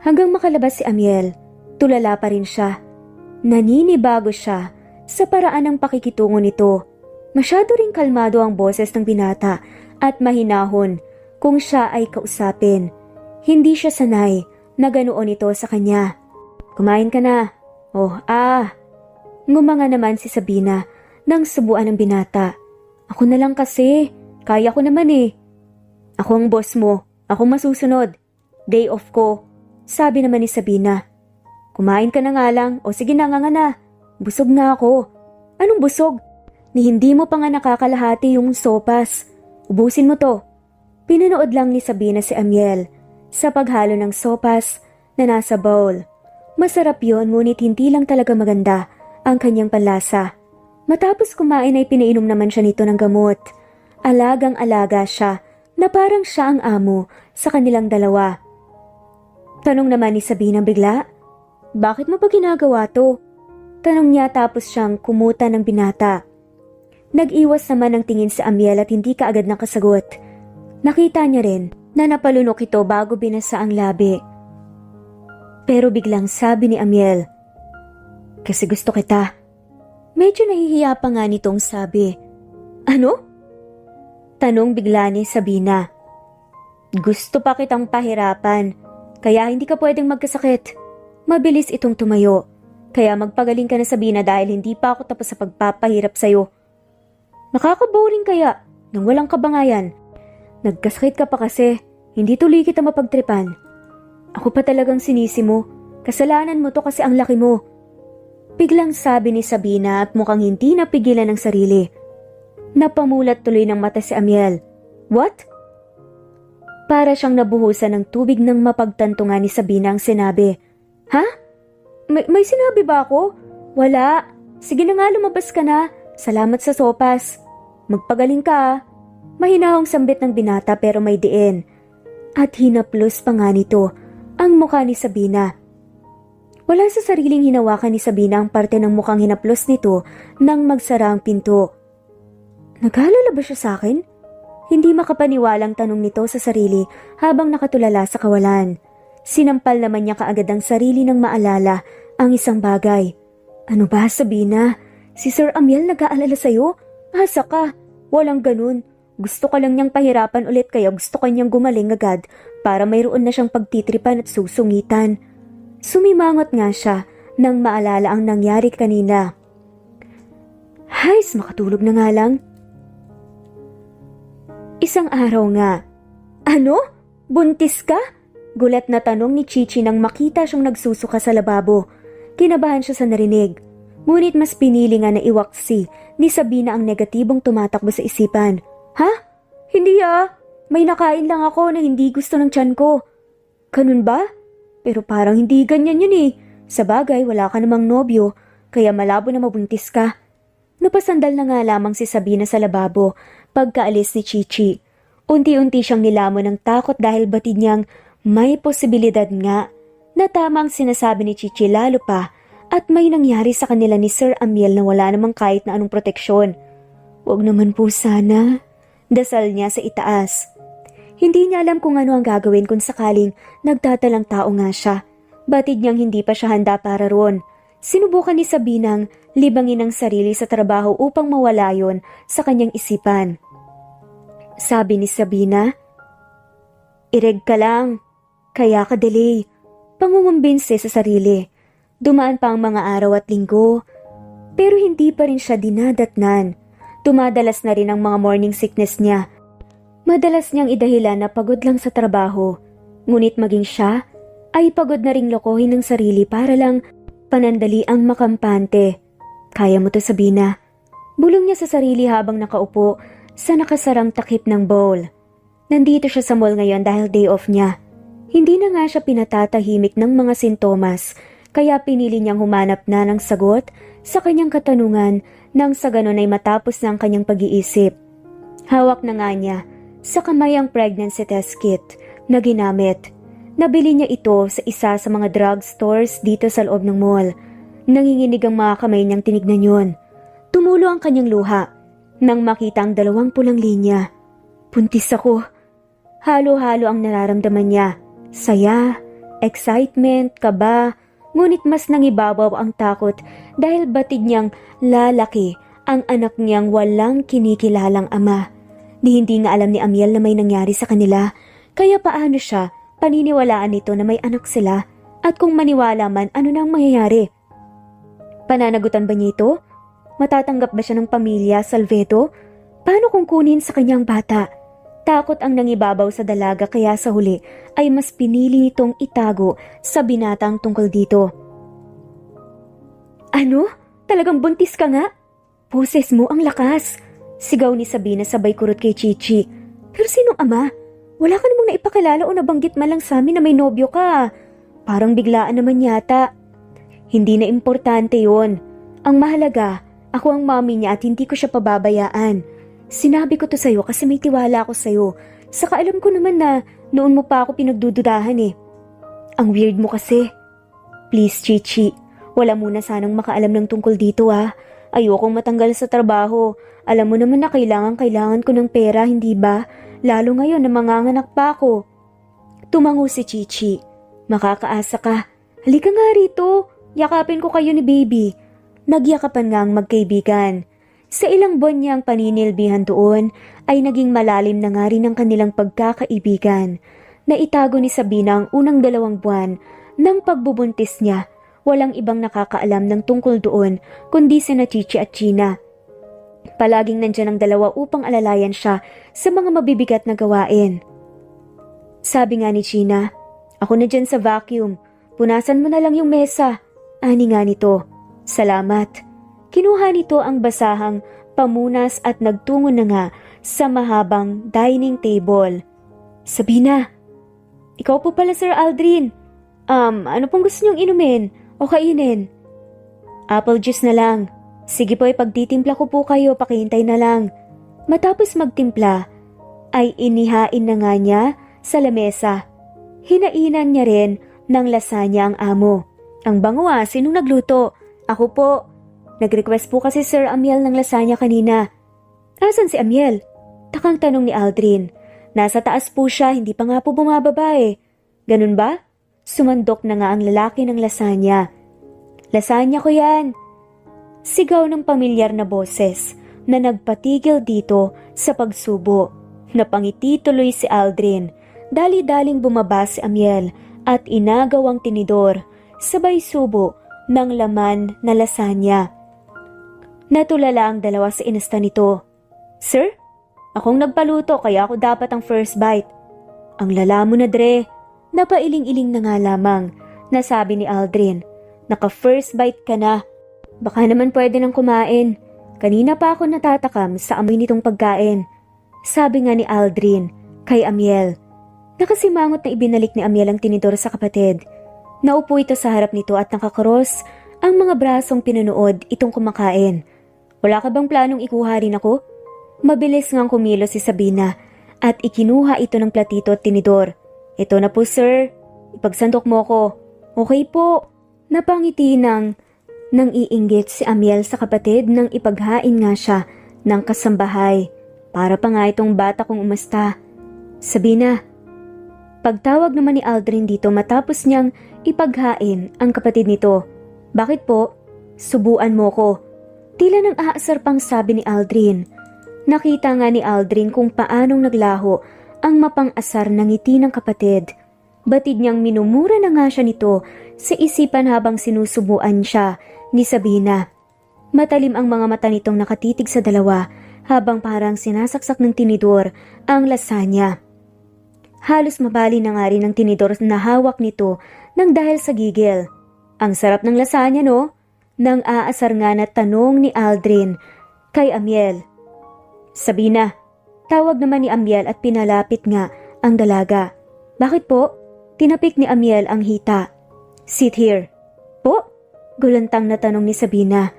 Hanggang makalabas si Amiel, tulala pa rin siya. Naninibago siya sa paraan ng pakikitungo nito. Masyado ring kalmado ang boses ng binata at mahinahon kung siya ay kausapin. Hindi siya sanay na ganoon ito sa kanya. Kumain ka na. Ngumanga naman si Sabina nang subuan ng binata. Ako na lang kasi. Kaya ko naman eh. Ako ang boss mo. Ako masusunod. Day off ko. Sabi naman ni Sabina. Kumain ka na nga lang. O sige na nga na. Busog na ako. Anong busog? Ni hindi mo pa nga nakakalahati yung sopas. Ubusin mo to. Pinanood lang ni Sabina si Amiel sa paghalo ng sopas na nasa bowl. Masarap yon ngunit hindi lang talaga maganda ang kanyang panlasa. Matapos kumain ay pinainom naman siya nito ng gamot. Alagang-alaga siya na parang siya ang amo sa kanilang dalawa. Tanong naman ni Sabina bigla, bakit mo ba ginagawa to? Tanong niya tapos siyang kumuta ng binata. Nag-iwas naman ng tingin sa Amiel at hindi kaagad nakasagot. Nakita niya rin na napalunok ito bago binasa ang labi. Pero biglang sabi ni Amiel, kasi gusto kita. Medyo nahihiya pa nga nitong sabi. Ano? Tanong bigla ni Sabina. Gusto pa kitang pahirapan, kaya hindi ka pwedeng magkasakit. Mabilis itong tumayo, kaya magpagaling ka na Sabina dahil hindi pa ako tapos sa pagpapahirap sa'yo. Nakakaboring kaya nang walang kabangayan. Nagkasakit ka pa kasi, hindi tuloy kita mapagtripan. Ako pa talagang sinisi mo, kasalanan mo to kasi ang laki mo. Biglang sabi ni Sabina at mukhang hindi napigilan ng sarili. Napamulat tuloy ng mata si Amiel. What? Para siyang nabuhusan ng tubig nang mapagtanto nga ni Sabina ang sinabi. Ha? May sinabi ba ako? Wala. Sige na nga, lumabas ka na. Salamat sa sopas. Magpagaling ka ah. Mahinahong sambit ng binata pero may diin. At hinaplos pa nga nito ang mukha ni Sabina. Wala sa sariling hinawakan ni Sabina ang parte ng mukhang hinaplos nito nang magsara ang pinto. Nag-aalala ba siya sa akin? Hindi makapaniwalang tanong nito sa sarili habang nakatulala sa kawalan. Sinampal naman niya kaagad ang sarili nang maalala ang isang bagay. Ano ba, Sabina? Si Sir Amiel nag-aalala sa'yo? Asa ka? Walang ganun. Gusto ka lang niyang pahirapan ulit kaya gusto ka niyang gumaling agad para mayroon na siyang pagtitripan at susungitan. Sumimangot nga siya nang maalala ang nangyari kanina. Hays, makatulog na nga lang. Isang araw nga. Ano? Buntis ka? Gulat na tanong ni Chichi nang makita siyang nagsusuka sa lababo. Kinabahan siya sa narinig. Ngunit mas pinili nga na iwaksi ni Sabina ang negatibong tumatakbo sa isipan. Ha? Hindi ah. May nakain lang ako na hindi gusto ng tiyan ko. Ganun ba? Pero parang hindi ganyan yun eh. Sa bagay, wala ka namang nobyo, kaya malabo na mabuntis ka. Napasandal na nga lamang si Sabina sa lababo pagkaalis ni Chichi. Unti-unti siyang nilamon ng takot dahil batid niyang may posibilidad nga na tama ang sinasabi ni Chichi lalo pa at may nangyari sa kanila ni Sir Amiel na wala namang kahit na anong proteksyon. Huwag naman po sana. Dasal niya sa itaas. Hindi niya alam kung ano ang gagawin kung sakaling nagtatalang tao nga siya. Batid niyang hindi pa siya handa para roon. Sinubukan ni Sabinang libangin ang sarili sa trabaho upang mawala yon sa kanyang isipan. Sabi ni Sabina, ireg ka lang, kaya ka delay. Pangungumbinse sa sarili. Dumaan pa ang mga araw at linggo, pero hindi pa rin siya dinadatnan. Tumadalas na rin ang mga morning sickness niya. Madalas niyang idahilan na pagod lang sa trabaho, ngunit maging siya ay pagod na ring lokohin ng sarili para lang panandali ang makampante. Kaya mo to, Sabina. Bulong niya sa sarili habang nakaupo sa nakasarang takip ng bowl. Nandito siya sa mall ngayon dahil day off niya. Hindi na nga siya pinatatahimik ng mga sintomas, kaya pinili niyang humanap na ng sagot sa kanyang katanungan nang sa ganon ay matapos na ang kanyang pag-iisip. Hawak na nga niya sa kamay ang pregnancy test kit na ginamit. Nabili niya ito sa isa sa mga drugstores dito sa loob ng mall. Nanginginig ang mga kamay niyang tinignan yun. Tumulo ang kanyang luha nang makita ang dalawang pulang linya. Buntis ako. Halo-halo ang nararamdaman niya. Saya, excitement, kaba, ngunit mas nangibabaw ang takot dahil batid niyang lalaki ang anak niyang walang kinikilalang ama. Hindi nga alam ni Amiel na may nangyari sa kanila, kaya paano siya paniniwalaan nito na may anak sila at kung maniwala man ano nang mangyayari? Pananagutan ba niya ito? Matatanggap ba siya ng pamilya, Salvedo? Paano kung kunin sa kanyang bata? Takot ang nangibabaw sa dalaga kaya sa huli ay mas pinili nitong itago sa binatang tungkol dito. Ano? Talagang buntis ka nga? Boses mo ang lakas. Sigaw ni Sabina sabay kurot kay Chichi. Pero sinong ama? Wala ka namang naipakilala o nabanggit man lang sa amin na may nobyo ka. Parang biglaan naman yata. Hindi na importante yon. Ang mahalaga, ako ang mami niya at hindi ko siya pababayaan. Sinabi ko to sa'yo kasi may tiwala ako sa'yo. Saka alam ko naman na noon mo pa ako pinagdududahan eh. Ang weird mo kasi. Please, Chichi, wala muna sanang makaalam ng tungkol dito ah. Ayokong matanggal sa trabaho. Alam mo naman na kailangan ko ng pera, hindi ba? Lalo ngayon na manganganak pa ako. Tumango si Chichi. Makakaasa ka. Halika nga rito. Yakapin ko kayo ni baby. Nagyakapan nga ang magkaibigan. Sa ilang buwan niyang paninilbihan doon ay naging malalim na nga rin ang kanilang pagkakaibigan. Naitago ni Sabina ang unang 2 buwan ng pagbubuntis niya. Walang ibang nakakaalam ng tungkol doon kundi sina Chichi at Gina. Palaging nandyan ang dalawa upang alalayan siya sa mga mabibigat na gawain. Sabi nga ni Gina, "Ako na dyan sa vacuum. Punasan mo na lang yung mesa." Ani nga nito, "Salamat." Kinuha nito ang basahang pamunas at nagtungo na nga sa mahabang dining table. "Sabina, ikaw po pala Sir Aldrin. Ano pong gusto niyong inumin o kainin?" "Apple juice na lang." "Sige po, ipagtitimpla ko po kayo, pakihintay na lang." Matapos magtimpla, ay inihain na nga niya sa lamesa. Hinainan niya rin ng lasagna ang amo. "Ang bango sinong nagluto?" "Ako po." "Nag-request po kasi Sir Amiel ng lasagna kanina." "Asan si Amiel?" Takang tanong ni Aldrin. "Nasa taas po siya, hindi pa nga po bumababa eh." "Ganun ba?" Sumandok na nga ang lalaki ng lasagna. "Lasagna ko yan." Sigaw ng pamilyar na boses na nagpatigil dito sa pagsubo. Napangiti tuloy si Aldrin. Dali-daling bumaba si Amiel at inagaw ang tinidor, sabay subo ng laman na lasagna. Natulala ang dalawa sa inasta nito. "Sir, akong nagpaluto kaya ako dapat ang first bite." "Ang lala mo na Dre." Napailing-iling na nga lamang, nasabi ni Aldrin. "Naka-first bite ka na. Baka naman pwede nang kumain. Kanina pa ako natatakam sa amoy nitong pagkain." Sabi nga ni Aldrin kay Amiel. Nakasimangot na ibinalik ni Amiel ang tinidor sa kapatid. Naupo ito sa harap nito at nakakross ang mga brasong pinunood itong kumakain. "Wala ka bang planong ikuha rin ako?" Mabilis ngang kumilos si Sabina at ikinuha ito ng platito at tinidor. "Ito na po sir, ipagsandok mo ko." "Okay po." Napangiti nang iinggit si Amiel sa kapatid nang ipaghain nga siya ng kasambahay. Para pa nga itong bata kong umasta. "Sabina." Pagtawag naman ni Aldrin dito matapos niyang ipaghain ang kapatid nito. "Bakit po?" "Subuan mo ko." Tila nang aasar pang sabi ni Aldrin. Nakita nga ni Aldrin kung paanong naglaho ang mapang-asar na ngiti ng kapatid. Batid niyang minumura na nga siya nito sa isipan habang sinusubuan siya ni Sabina. Matalim ang mga mata nitong nakatitig sa dalawa habang parang sinasaksak ng tinidor ang lasagna. Halos mabali na nga rin ang tinidor na hawak nito nang dahil sa gigil. "Ang sarap ng lasagna no?" Nang aasar nga na tanong ni Aldrin kay Amiel. "Sabina." Tawag naman ni Amiel at pinalapit nga ang dalaga. "Bakit po?" Tinapik ni Amiel ang hita. "Sit here." "Po?" Gulantang na tanong ni Sabina.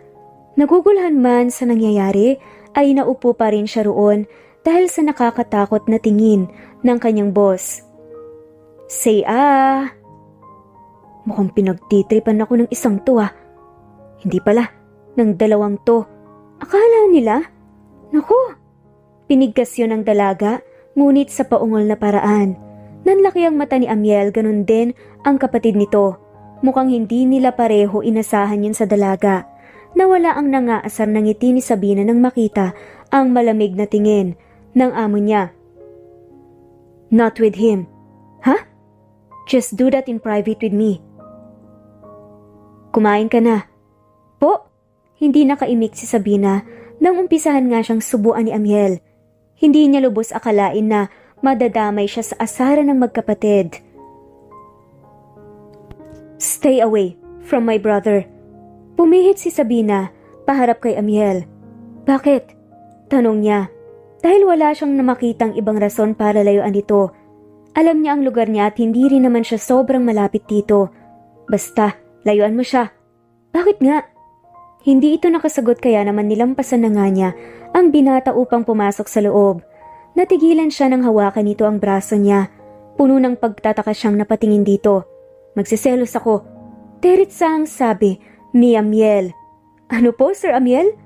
Nagugulhan man sa nangyayari ay naupo pa rin siya roon dahil sa nakakatakot na tingin ng kanyang boss. "Say Mukhang pinagtitripan ako ng isang to Hindi pala, ng 2 to. Akala nila? Naku! Pinigkas yun ng dalaga, ngunit sa paungol na paraan. Nanlaki ang mata ni Amiel, ganun din ang kapatid nito. Mukhang hindi nila pareho inasahan yun sa dalaga. Nawala ang nangaasar ng ngiti ni Sabina nang makita ang malamig na tingin ng amo niya. "Not with him." "Huh? Just do that in private with me." "Kumain ka na." "Po?" Hindi nakaimik si Sabina nang umpisahan nga siyang subuan ni Amiel. Hindi niya lubos akalain na madadamay siya sa asaran ng magkapatid. "Stay away from my brother." Pumihit si Sabina paharap kay Amiel. "Bakit?" tanong niya. Dahil wala siyang namakitang ibang rason para layuan ito. Alam niya ang lugar niya at hindi rin naman siya sobrang malapit dito. "Basta, layuan mo siya." "Bakit nga?" Hindi ito nakasagot kaya naman nilampasan na nga niya ang binata upang pumasok sa loob. Natigilan siya nang hawakan nito ang braso niya. Puno ng pagtataka siyang napatingin dito. "Magsiselos ako." Teritsang sabi ni Amiel. "Ano po, Sir Amiel?"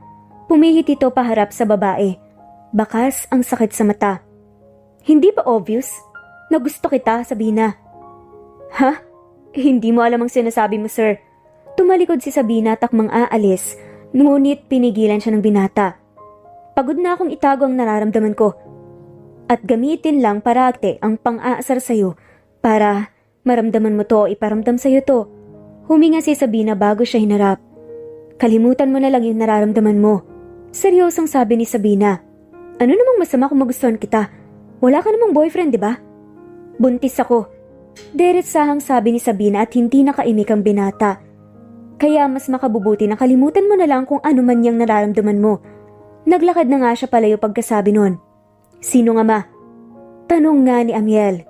Pumihit ito paharap sa babae. Bakas ang sakit sa mata. "Hindi ba obvious na gusto kita, Sabina?" "Ha? Hindi mo alam ang sinasabi mo, sir." Tumalikod si Sabina at akmang aalis, ngunit pinigilan siya ng binata. Pagod na akong itago ang nararamdaman ko. At gamitin lang parate ang pang-aasar sa'yo para maramdaman mo to o iparamdam sa'yo to. Huminga si Sabina bago siya hinarap. Kalimutan mo na lang yung nararamdaman mo. Seryosong sabi ni Sabina. Ano namang masama kung magustuhan kita? Wala ka namang boyfriend, di ba? Buntis ako. Deretsahang sabi ni Sabina at hindi nakaimik ang binata. Kaya mas makabubuti na kalimutan mo na lang kung ano man yung nararamdaman mo. Naglakad na nga siya palayo pagkasabi nun. Sino nga ma? Tanong nga ni Amiel.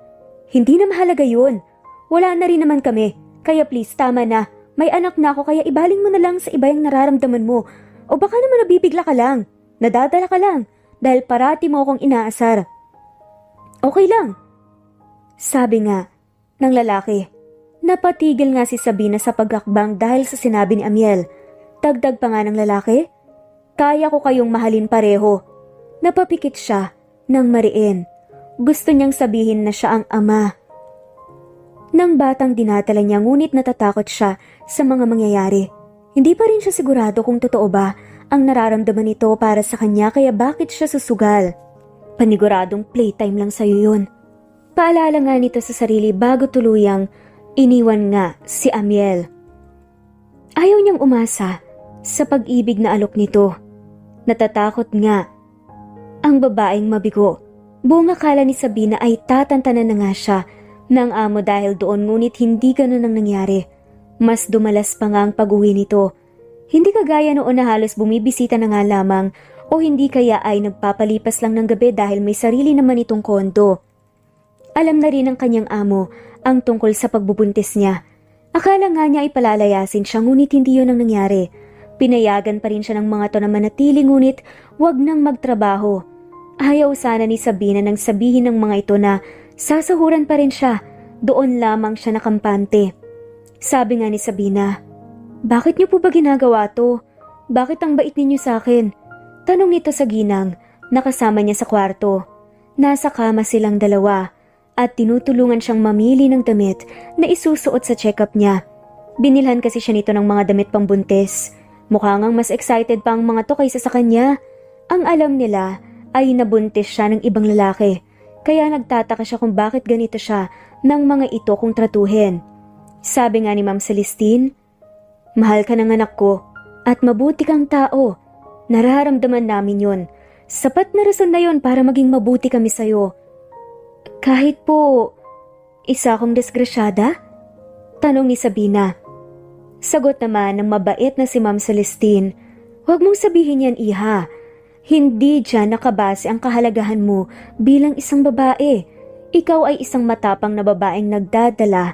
Hindi na mahalaga yun. Wala na rin naman kami. Kaya please, tama na. May anak na ako kaya ibaling mo na lang sa iba yung nararamdaman mo. O baka naman nabibigla ka lang. Nadadala ka lang. Dahil parati mo akong inaasar. Okay lang. Sabi nga ng lalaki. Napatigil nga si Sabina sa pagakbang dahil sa sinabi ni Amiel. Dagdag pa nga ng lalaki. Kaya ko kayong mahalin pareho. Napapikit siya ng mariin. Gusto niyang sabihin na siya ang ama ng batang dinadala niya, ngunit natatakot siya sa mga mangyayari. Hindi pa rin siya sigurado kung totoo ba ang nararamdaman nito para sa kanya kaya bakit siya susugal. Paniguradong playtime lang sa'yo yun. Paalala nga nito sa sarili bago tuluyang iniwan nga si Amiel. Ayaw niyang umasa sa pag-ibig na alok nito. Natatakot nga ang babaeng mabigo. Buong akala ni Sabina ay tatantanan na nga siya ng amo dahil doon, ngunit hindi ganun ang nangyari. Mas dumalas pa nga ang pag-uwi nito. Hindi kagaya noon na halos bumibisita na nga lamang o hindi kaya ay nagpapalipas lang ng gabi dahil may sarili naman itong kondo. Alam na rin ng kanyang amo ang tungkol sa pagbubuntis niya. Akala nga niya ay palalayasin siya, ngunit hindi yun ang nangyari. Pinayagan pa rin siya ng mga to na manatili, ngunit wag nang magtrabaho. Ayaw sana ni Sabina nang sabihin ng mga ito na sasahuran pa rin siya. Doon lamang siya nakampante. Sabi nga ni Sabina, bakit niyo po ba ginagawa to? Bakit ang bait ninyo sa akin? Tanong nito sa ginang, nakasama niya sa kwarto. Nasa kama silang dalawa at tinutulungan siyang mamili ng damit na isusuot sa check-up niya. Binilhan kasi siya nito ng mga damit pambuntis. Mukha ngang mas excited pa ang mga to kaysa sa kanya. Ang alam nila ay nabuntis siya ng ibang lalaki. Kaya nagtataka siya kung bakit ganito siya ng mga ito kung tratuhin. Sabi nga ni Ma'am Celestine, mahal ka ng anak ko at mabuti kang tao. Nararamdaman namin yon. Sapat na rason na yon para maging mabuti kami sa'yo. Kahit po, isa akong disgrasyada? Tanong ni Sabina. Sagot naman ng mabait na si Ma'am Celestine, huwag mong sabihin yan, iha. Hindi dyan nakabase ang kahalagahan mo bilang isang babae. Ikaw ay isang matapang na babaeng nagdadala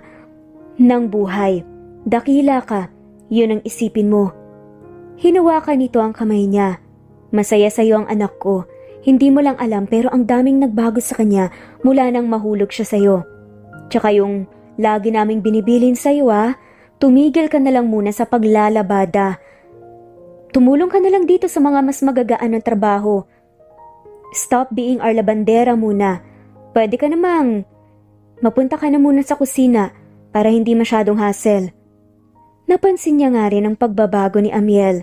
ng buhay. Dakila ka, yun ang isipin mo. Hinawakan nito ang kamay niya. Masaya sa'yo ang anak ko. Hindi mo lang alam pero ang daming nagbago sa kanya mula nang mahulog siya sa'yo. Tsaka yung lagi naming binibilin sa'yo tumigil ka na lang muna sa paglalabada. Tumulong ka na lang dito sa mga mas magagaan ng trabaho. Stop being our labandera muna. Pwede ka namang mapunta ka na muna sa kusina para hindi masyadong hassle. Napansin niya nga rin ang pagbabago ni Amiel,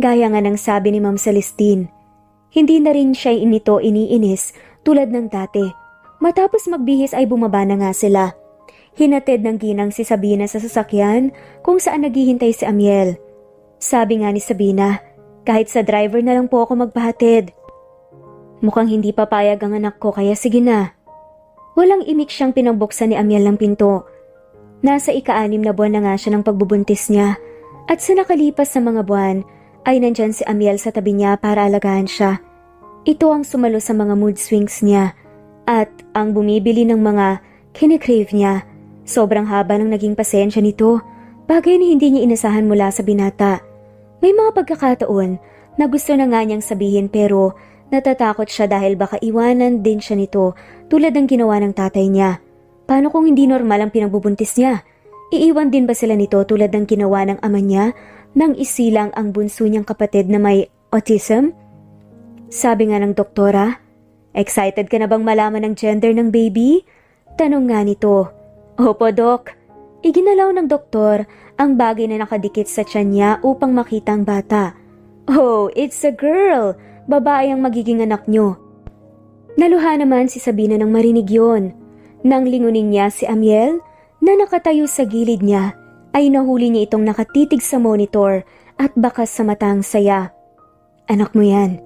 gaya nga ng sabi ni Ma'am Celestine. Hindi na rin siya inito iniinis tulad ng dati. Matapos magbihis ay bumaba na nga sila. Hinatid ng ginang si Sabina sa sasakyan kung saan naghihintay si Amiel. Sabi nga ni Sabina, kahit sa driver na lang po ako magpahatid. Mukhang hindi papayag ang anak ko kaya sige na. Walang imik siyang pinabuksan ni Amiel ng pinto. Nasa ika-6 na buwan na nga siya ng pagbubuntis niya at sa nakalipas na mga buwan ay nandyan si Amiel sa tabi niya para alagaan siya. Ito ang sumalo sa mga mood swings niya at ang bumibili ng mga kinikrave niya. Sobrang haba ng naging pasensya nito, bagay na hindi niya inasahan mula sa binata. May mga pagkakataon na gusto na nga niyang sabihin pero natatakot siya dahil baka iwanan din siya nito tulad ng ginawa ng tatay niya. Paano kung hindi normal ang pinagbubuntis niya? Iiwan din ba sila nito tulad ng ginawa ng ama niya nang isilang ang bunso niyang kapatid na may autism? Sabi nga ng doktora, excited ka na bang malaman ang gender ng baby? Tanong nga nito. Opo, Dok. Iginalaw ng doktor ang bagay na nakadikit sa tiyan niya upang makita ang bata. Oh, it's a girl! babae ang magiging anak nyo. Naluha naman si Sabina nang marinig yon. Nang lingunin niya si Amiel na nakatayo sa gilid niya, ay nahuli niya itong nakatitig sa monitor at bakas sa matang saya. Anak mo yan.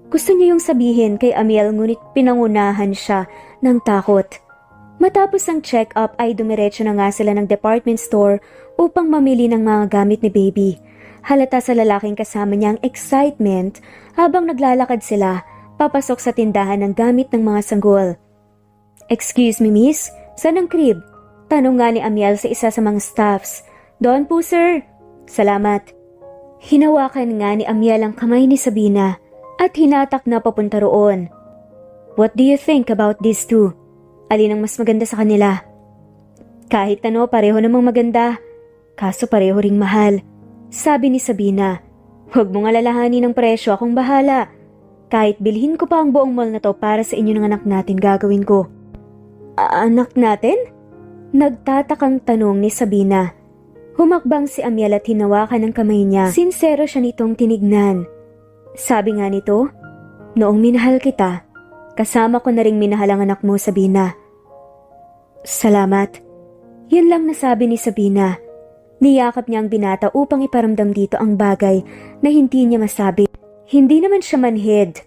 Gusto niya yung sabihin kay Amiel ngunit pinangunahan siya ng takot. Matapos ang check-up ay dumiretso na nga sila ng department store upang mamili ng mga gamit ni baby. Halata sa lalaking kasama niya ang excitement habang naglalakad sila papasok sa tindahan ng gamit ng mga sanggol. Excuse me, miss, saan ang crib? Tanong nga ni Amiel sa isa sa mga staffs. Doon po, sir. Salamat. Hinawakan nga ni Amiel ang kamay ni Sabina at hinatak na papunta roon. What do you think about these two? Alin ang mas maganda sa kanila? Kahit ano, pareho namang maganda. Kaso pareho ring mahal. Sabi ni Sabina. Huwag mong alalahanin ng presyo, akong bahala. Kahit bilhin ko pa ang buong mall na to para sa inyo ng anak natin, gagawin ko. Anak natin? Nagtatakang tanong ni Sabina. Humakbang si Amiel at hinawakan ang kamay niya. Sinsero siya nitong tinignan. Sabi nga nito, noong minahal kita, kasama ko na ring minahal ang anak mo, Sabina. Salamat. Yun lang nasabi ni Sabina. Niyakap niya ang binata upang iparamdam dito ang bagay na hindi niya masabi. Hindi naman siya manhid.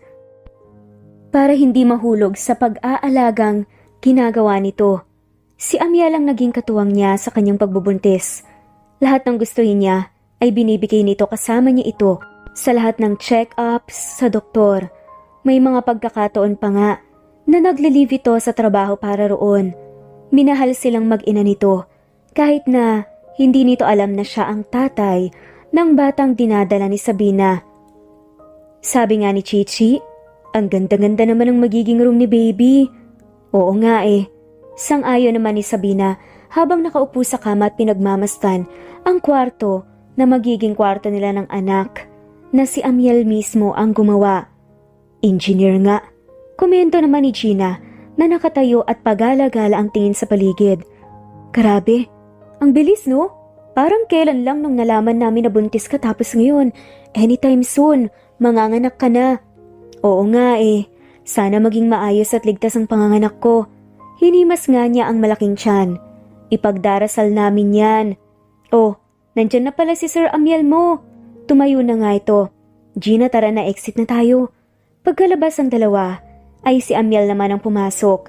Para hindi mahulog sa pag-aalagang ginagawa nito. Si Amiel ang naging katuwang niya sa kanyang pagbubuntis. Lahat ng gustuhin niya ay binibigay nito kasama niya ito sa lahat ng check-ups sa doktor. May mga pagkakataon pa nga na nagli-leave ito sa trabaho para roon. Minahal silang mag-ina nito kahit na hindi nito alam na siya ang tatay ng batang dinadala ni Sabina. Sabi nga ni Chichi, ang ganda-ganda naman ang magiging room ni baby. Oo nga eh. Sang-ayon naman ni Sabina habang nakaupo sa kama at pinagmamastan ang kwarto na magiging kwarto nila ng anak na si Amiel mismo ang gumawa. Engineer nga. Komento naman ni Gina na nakatayo at pagala-gala ang tingin sa paligid. Grabe, ang bilis no? Parang kailan lang nung nalaman namin na buntis ka tapos ngayon, anytime soon, manganganak ka na. Oo nga eh, sana maging maayos at ligtas ang panganganak ko. Hinimas nga niya ang malaking tiyan. Ipagdarasal namin yan. Oh, nandyan na pala si Sir Amiel mo. Tumayo na nga ito. Gina, tara na, exit na tayo. Pagkalabas ang dalawa, ay si Amiel naman ang pumasok.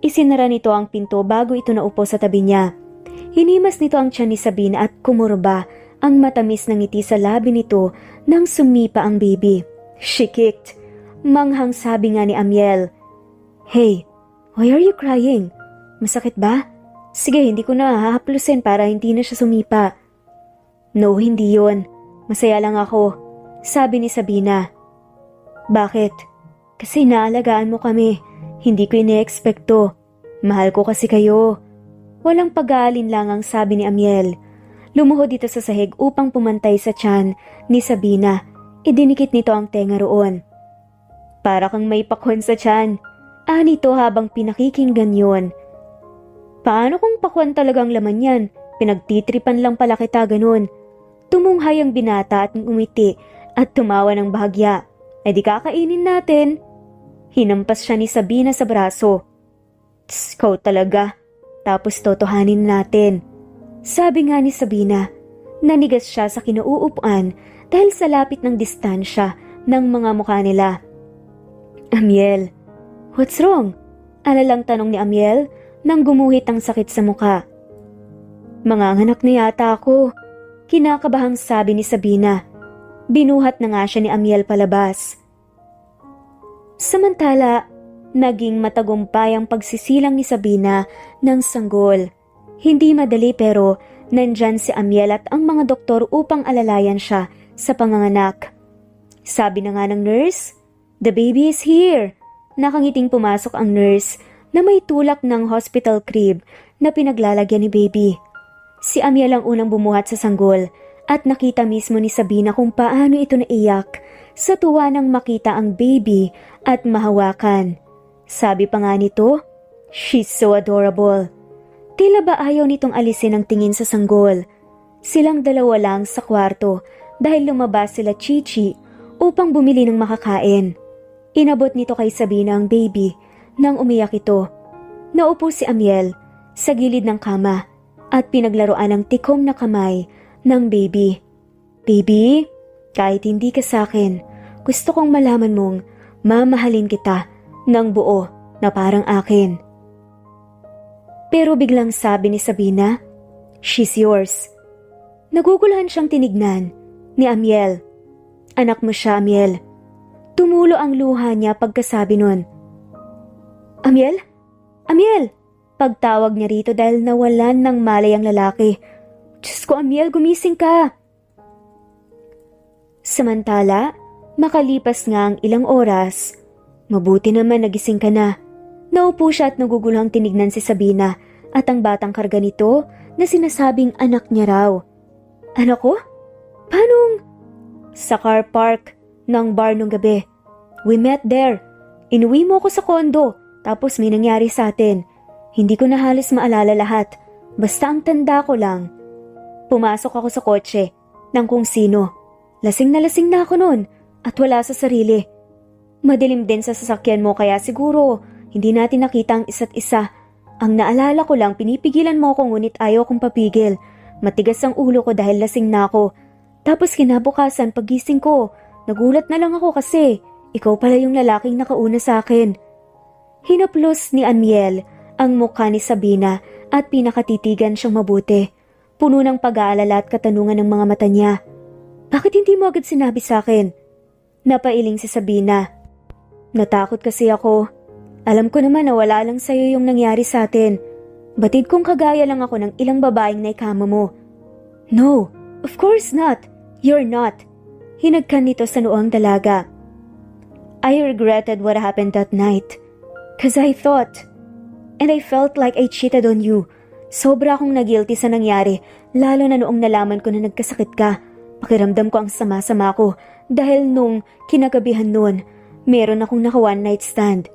Isinara nito ang pinto bago ito naupo sa tabi niya. Hinimas nito ang tiyan ni Sabina at kumurba ang matamis ng ngiti sa labi nito nang sumipa ang baby. She kicked. Manghang sabi nga ni Amiel. Hey, why are you crying? Masakit ba? Sige, hindi ko na hahaplusin para hindi na siya sumipa. No, hindi yon. Masaya lang ako, sabi ni Sabina. Bakit? Kasi naalagaan mo kami. Hindi ko ine-expect to. Mahal ko kasi kayo. Walang pag-aalinlangang sabi ni Amiel. Lumuhod dito sa sahig upang pumantay sa tiyan ni Sabina. Idinikit nito ang tenga roon. Para kang may pakwan sa tiyan. Nito habang pinakikinggan yon. Paano kung pakwan talagang laman yan? Pinagtitripan lang pala kita ganun. Tumunghay ang binata at umiti at tumawa ng bahagya. Di kakainin natin. Hinampas siya ni Sabina sa braso. Tss, ikaw talaga. Tapos totohanin natin. Sabi nga ni Sabina, nanigas siya sa kinauupuan dahil sa lapit ng distansya ng mga mukha nila. Amiel, what's wrong? Alalang tanong ni Amiel nang gumuhit ang sakit sa muka. Manganganak na yata ako, kinakabahang sabi ni Sabina. Binuhat na nga siya ni Amiel palabas. Samantala, naging matagumpay ang pagsisilang ni Sabina ng sanggol. Hindi madali pero nandyan si Amiel at ang mga doktor upang alalayan siya sa panganganak. Sabi na nga ng nurse, the baby is here. Nakangiting pumasok ang nurse na may tulak ng hospital crib na pinaglalagyan ni baby. Si Amiel ang unang bumuhat sa sanggol at nakita mismo ni Sabina kung paano ito naiyak sa tuwa nang makita ang baby at mahawakan. Sabi pa nga nito, she's so adorable. Tila ba ayaw nitong alisin ang tingin sa sanggol. Silang dalawa lang sa kwarto dahil lumabas sila Chichi upang bumili ng makakain. Inabot nito kay Sabina ang baby nang umiyak ito. Naupo si Amiel sa gilid ng kama at pinaglaruan ang tikom na kamay ng baby. Baby, kahit hindi ka sa akin, gusto kong malaman mong mamahalin kita ng buo na parang akin. Pero biglang sabi ni Sabina, "She's yours." Naguguluhan siyang tinignan ni Amiel. "Anak mo siya, Amiel." Tumulo ang luha niya pagkasabi nun. "Amiel? Amiel!" Pagtawag niya rito dahil nawalan ng malay ang lalaki. "Diyos ko, Amiel, gumising ka!" Samantala, makalipas nga ang ilang oras, mabuti naman nagising ka na. Naupo siya at naguguluhang tinignan si Sabina at ang batang karga nito na sinasabing anak niya raw. "Anak ko? Paanong?" "Sa car park ng bar nung gabi. We met there. Inuwi mo ko sa kondo tapos may nangyari sa atin. Hindi ko na halos maalala lahat. Basta ang tanda ko lang. Pumasok ako sa kotse ng kung sino. Lasing na ako noon at wala sa sarili. Madilim din sa sasakyan mo kaya siguro hindi natin nakita ang isa't isa. Ang naalala ko lang pinipigilan mo ako ngunit ayaw kong papigil. Matigas ang ulo ko dahil lasing na ako. Tapos kinabukasan pagising ko, nagulat na lang ako kasi ikaw pala yung lalaking nakauna sa akin." Hinaplos ni Amiel ang mukha ni Sabina at pinakatitigan siyang mabuti. Puno ng pag-aalala at katanungan ng mga mata niya. "Bakit hindi mo agad sinabi sa akin?" Napailing si Sabina. "Natakot kasi ako. Alam ko naman na wala lang sa'yo yung nangyari sa atin. Batid kong kagaya lang ako ng ilang babaeng naikama mo." "No, of course not. You're not." Hinagkan nito sa noong dalaga. "I regretted what happened that night. Cause I thought, and I felt like I cheated on you. Sobra akong nagilty sa nangyari, lalo na noong nalaman ko na nagkasakit ka. Pakiramdam ko ang sama-sama ko dahil nung kinagabihan noon, meron akong naka one night stand."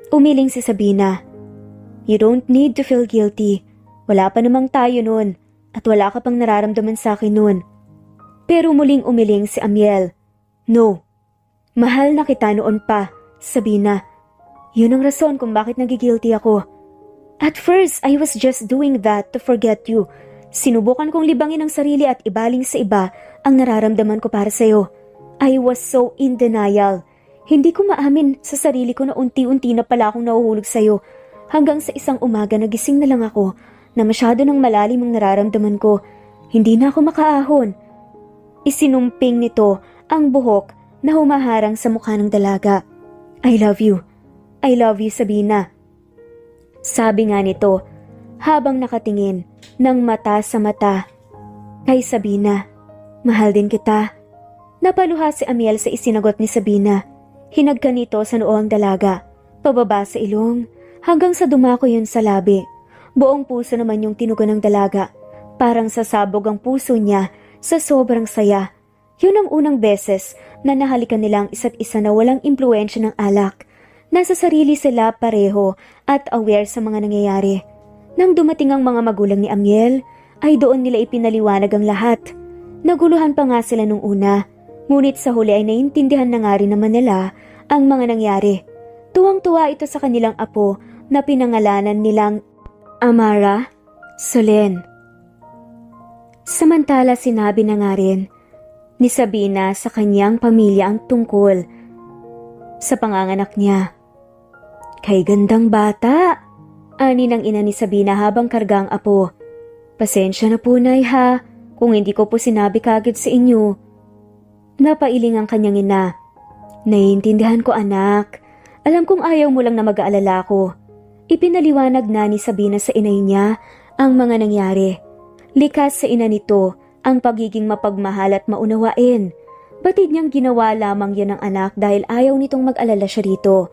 Umiling si Sabina. "You don't need to feel guilty. Wala pa namang tayo noon at wala ka pang nararamdaman sa akin noon." Pero muling umiling si Amiel. "No, mahal na kita noon pa, Sabina. Yun ang rason kung bakit nagigilty ako. At first, I was just doing that to forget you. Sinubukan kong libangin ang sarili at ibaling sa iba ang nararamdaman ko para sa'yo. I was so in denial. Hindi ko maamin sa sarili ko na unti-unti na pala akong nahuhulog sa'yo. Hanggang sa isang umaga nagising na lang ako na masyado ng malalim ang nararamdaman ko. Hindi na ako makaahon." Isinumping nito ang buhok na humaharang sa mukha ng dalaga. "I love you. I love you, Sabina." Sabi nga nito habang nakatingin ng mata sa mata kay Sabina. "Mahal din kita." Napaluha si Amiel sa isinagot ni Sabina. Hinagkan nito sa noo ang dalaga, pababa sa ilong, hanggang sa dumako yun sa labi. Buong puso naman yung tinugon ng dalaga. Parang sasabog ang puso niya sa sobrang saya. Yun ang unang beses na nahalikan nilang isa't isa na walang impluwensya ng alak. Nasa sarili sila pareho at aware sa mga nangyayari. Nang dumating ang mga magulang ni Amiel, ay doon nila ipinaliwanag ang lahat. Naguluhan pa nga sila nung una, ngunit sa huli ay naiintindihan na nga rin naman nila ang mga nangyari. Tuwang-tuwa ito sa kanilang apo na pinangalanan nilang Amara Solen. Samantala sinabi na nga rin ni Sabina sa kanyang pamilya ang tungkol sa panganganak niya. "Kay gandang bata," ani ng ina ni Sabina habang karga ang apo. "Pasensya na po, Nay, ha, kung hindi ko po sinabi kagad sa inyo." Napailing ang kanyang ina. "Naiintindihan ko, anak. Alam kong ayaw mo lang na mag-aalala ko." Ipinaliwanag na ni Sabina sa inay niya ang mga nangyari. Likas sa ina nito ang pagiging mapagmahal at maunawain. Batid niyang ginawa lamang yan ng anak dahil ayaw nitong mag-alala siya rito.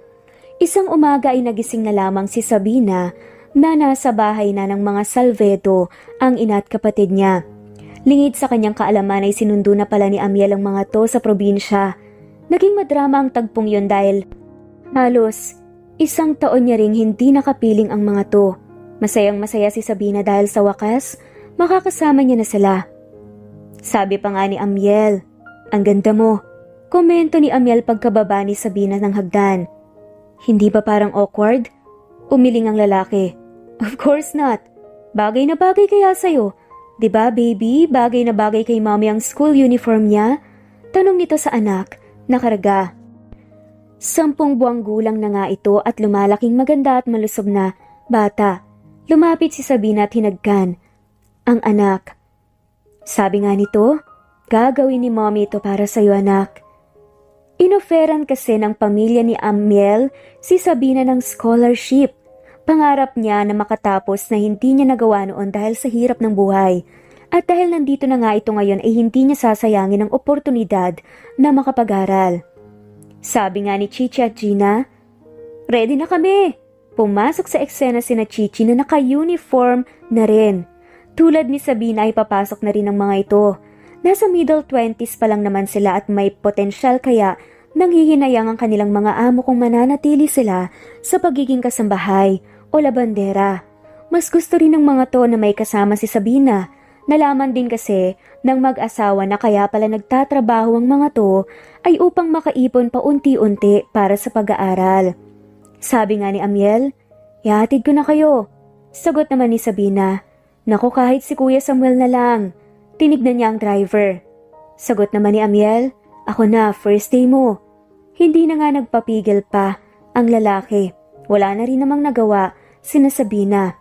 Isang umaga ay nagising na lamang si Sabina na nasa bahay na ng mga Salvedo ang ina at kapatid niya. Lingid sa kanyang kaalaman ay sinundo na pala ni Amiel ang mga to sa probinsya. Naging madrama ang tagpong yun dahil halos isang taon niya ring hindi nakapiling ang mga to. Masayang masaya si Sabina dahil sa wakas, makakasama niya na sila. Sabi pa nga ni Amiel, "Ang ganda mo. Komento ni Amiel pagkababa ni Sabina ng hagdan. Hindi ba parang awkward? Umiling ang lalaki. Of course not. Bagay na bagay kaya sa'yo. Diba baby, bagay na bagay kay mommy ang school uniform niya? Tanong nito sa anak, nakaraga. 10 buwang gulang na nga ito at lumalaking maganda at malusog na bata. Lumapit si Sabina at hinagkan ang anak. Sabi nga nito, gagawin ni mommy ito para sa'yo anak. Inoferan kasi ng pamilya ni Amiel si Sabina ng scholarship. Pangarap niya na makatapos na hindi niya nagawa noon dahil sa hirap ng buhay. At dahil nandito na nga ito ngayon ay hindi niya sasayangin ang oportunidad na makapag-aral. Sabi nga ni Chichi at Gina, ready na kami. Pumasok sa eksena sina Chichi na naka-uniform na rin. Tulad ni Sabina ay papasok na rin ang mga ito. Nasa middle 20s pa lang naman sila at may potensyal kaya nanghihinayang ang kanilang mga amo kung mananatili sila sa pagiging kasambahay o labandera. Mas gusto rin ng mga to na may kasama si Sabina. Nalaman din kasi ng mag-asawa na kaya pala nagtatrabaho ang mga to ay upang makaipon pa unti-unti para sa pag-aaral. Sabi nga ni Amiel, ihatid ko na kayo. Sagot naman ni Sabina, naku kahit si Kuya Samuel na lang. Tinignan niya ang driver. Sagot naman ni Amiel, ako na, first day mo. Hindi na nga nagpapigil pa ang lalaki. Wala na rin namang nagawa, sina Sabina.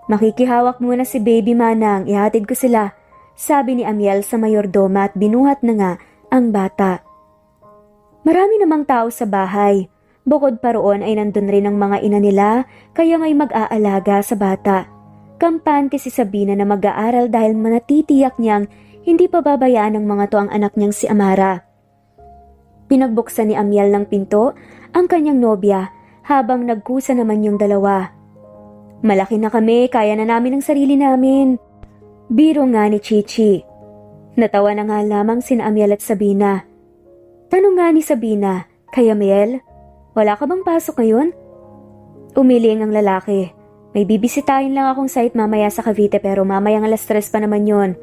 Makikihawak muna si baby manang, ihatid ko sila. Sabi ni Amiel sa mayordoma at binuhat na nga ang bata. Marami namang tao sa bahay. Bukod pa roon ay nandun rin ang mga ina nila kaya may mag-aalaga sa bata. Kampante si Sabina na mag-aaral dahil manatitiyak niyang hindi pa babayaan ng mga to ang anak niyang si Amara. Pinagbuksan ni Amiel ng pinto ang kanyang nobya habang nagkusa naman yung dalawa. Malaki na kami, kaya na namin ang sarili namin. Biro nga ni Chichi. Natawa na nga lamang sina Amiel at Sabina. Tanong nga ni Sabina, kay Amiel, wala ka bang pasok ngayon? Umiling ang lalaki. May bibisitahin lang akong site mamaya sa Cavite pero mamayang 3:00 pa naman yon.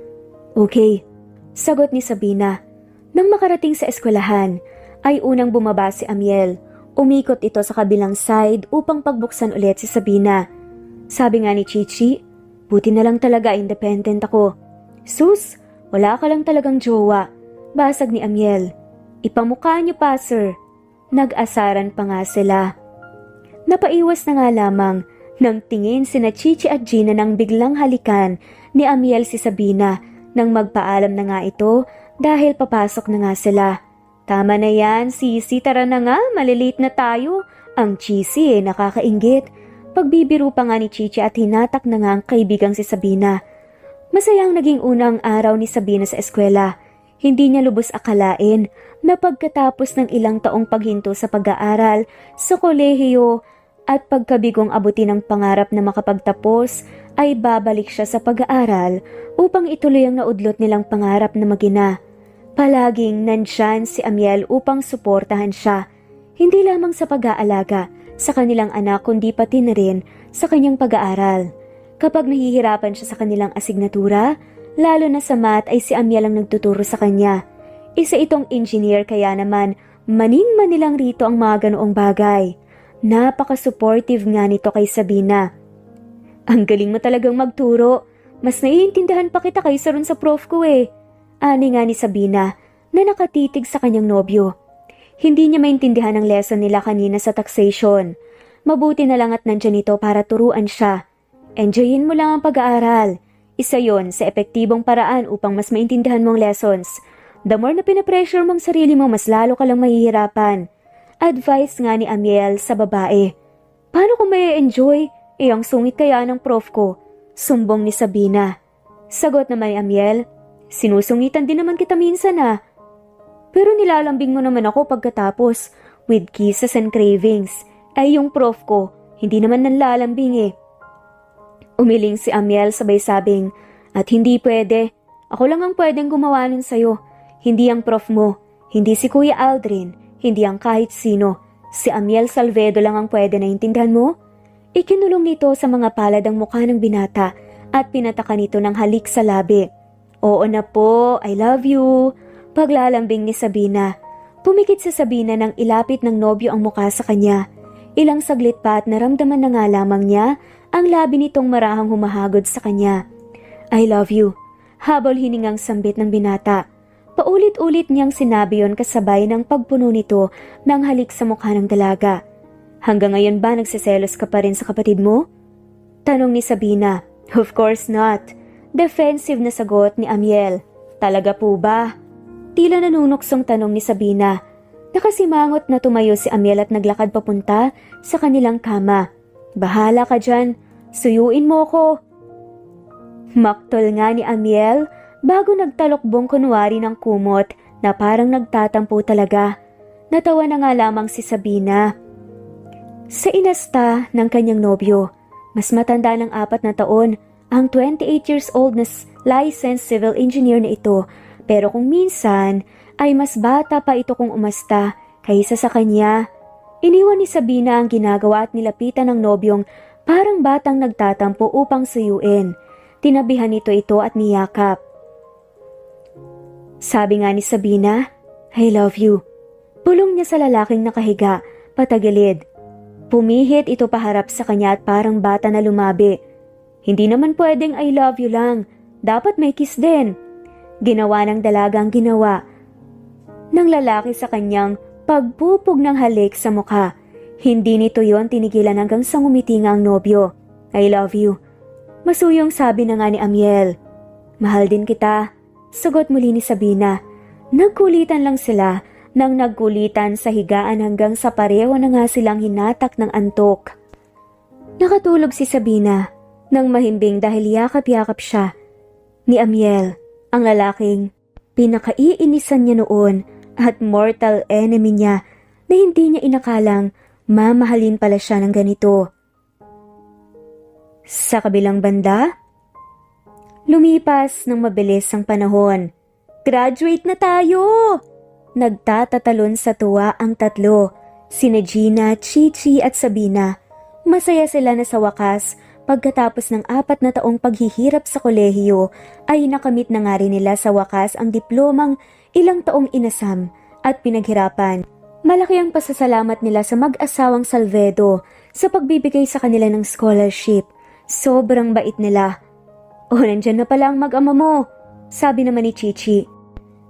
Okay, sagot ni Sabina. Nang makarating sa eskwelahan, ay unang bumaba si Amiel. Umikot ito sa kabilang side upang pagbuksan ulit si Sabina. Sabi nga ni Chichi, buti na lang talaga independent ako. Sus, wala ka lang talagang jowa. Basag ni Amiel. Ipamukha niyo pa sir. Nag-asaran pa nga sila. Napaiwas na nga lamang nang tingin sina Chichi at Gina nang biglang halikan ni Amiel si Sabina nang magpaalam na nga ito dahil papasok na nga sila. Tama na yan, sisi, tara na nga, malilate na tayo. Ang cheesy nakakainggit. Pagbibiro pa nga ni Chichi at hinatak na nga ang kaibigang si Sabina. Masayang naging unang araw ni Sabina sa eskwela. Hindi niya lubos akalain na pagkatapos ng ilang taong paghinto sa pag-aaral sa kolehiyo at pagkabigong abutin ng pangarap na makapagtapos ay babalik siya sa pag-aaral upang ituloy ang naudlot nilang pangarap na magina. Palaging nandyan si Amiel upang suportahan siya, hindi lamang sa pag-aalaga sa kanilang anak kundi pati na rin sa kanyang pag-aaral. Kapag nahihirapan siya sa kanilang asignatura, lalo na sa math ay si Amiel ang nagtuturo sa kanya. Isa itong engineer kaya naman maning-manilang rito ang mga ganoong bagay. Napaka-supportive nga nito kay Sabina. Ang galing mo talagang magturo. Mas naiintindihan pa kita kaysa ron sa prof ko eh. Ani nga ni Sabina na nakatitig sa kanyang nobyo. Hindi niya maintindihan ang lesson nila kanina sa taxation. Mabuti na lang at nandyan ito para turuan siya. Enjoyin mo lang ang pag-aaral. Isa yon sa epektibong paraan upang mas maintindihan mong lessons. The more na pinapressure mong sarili mo, mas lalo ka lang mahihirapan. Advice nga ni Amiel sa babae. Paano kung may enjoy? Ang sungit kaya ng prof ko. Sumbong ni Sabina. Sagot naman ni Amiel, sinusungitan din naman kita minsan ah. Pero nilalambing mo naman ako pagkatapos with kisses and cravings. Ay yung prof ko, hindi naman nanlalambing eh. Umiling si Amiel sabay sabing, at hindi pwede. Ako lang ang pwedeng gumawa nun sa'yo. Hindi ang prof mo, hindi si Kuya Aldrin. Hindi ang kahit sino. Si Amiel Salvedo lang ang pwede na intindihan mo. Ikinulong nito sa mga palad ang mukha ng binata at pinataka nito ng halik sa labi. Oo na po, I love you. Paglalambing ni Sabina. Pumikit sa Sabina nang ilapit ng nobyo ang mukha sa kanya. Ilang saglit pa at naramdaman na nga lamang niya ang labi nitong marahang humahagod sa kanya. I love you. Habol hiningang sambit ng binata. Paulit-ulit niyang sinabi yon kasabay ng pagpuno nito ng halik sa mukha ng dalaga. Hanggang ngayon ba nagsiselos ka pa rin sa kapatid mo? Tanong ni Sabina. Of course not. Defensive na sagot ni Amiel. Talaga po ba? Tila nanunuksong tanong ni Sabina. Nakasimangot na tumayo si Amiel at naglakad papunta sa kanilang kama. Bahala ka dyan. Suyuin mo ko. Maktol nga ni Amiel bago nagtalokbong kunwari ng kumot na parang nagtatampo talaga. Natawa na nga lamang si Sabina. Sa inasta ng kanyang nobyo, mas matanda ng 4 na taon, ang 28 years old na licensed civil engineer na ito, pero kung minsan ay mas bata pa ito kung umasta kaysa sa kanya. Iniwan ni Sabina ang ginagawa at nilapitan ng nobyong parang batang nagtatampo upang suyuin. Tinabihan nito ito at niyakap. Sabi nga ni Sabina, I love you. Pulong niya sa lalaking nakahiga, patagilid. Pumihit ito paharap sa kanya at parang bata na lumabi. Hindi naman pwedeng I love you lang. Dapat may kiss din. Ginawa ng dalagang ginawa ng lalaki sa kanyang pagpupog ng halik sa mukha. Hindi nito yon tinigilan hanggang sa ngumiti nga ang nobyo. I love you. Masuyong sabi na nga ni Amiel. Mahal din kita. Sagot muli ni Sabina. Nagkulitan lang sila nang nagkulitan sa higaan hanggang sa pareho na nga silang hinatak ng antok. Nakatulog si Sabina nang mahimbing dahil yakap-yakap siya ni Amiel, ang lalaking pinakaiinisan niya noon at mortal enemy niya na hindi niya inakalang mamahalin pala siya ng ganito. Sa kabilang banda, lumipas ng mabilis ang panahon. Graduate na tayo! Nagtatatalon sa tuwa ang tatlo, sina Gina, Chichi at Sabina. Masaya sila na sa wakas pagkatapos ng 4 na taong paghihirap sa kolehiyo ay nakamit na nga rin nila sa wakas ang diplomang ilang taong inasam at pinaghirapan. Malaki ang pasasalamat nila sa mag-asawang Salvedo sa pagbibigay sa kanila ng scholarship. Sobrang bait nila. Oh, nandyan na pala ang mag-ama mo, sabi naman ni Chichi.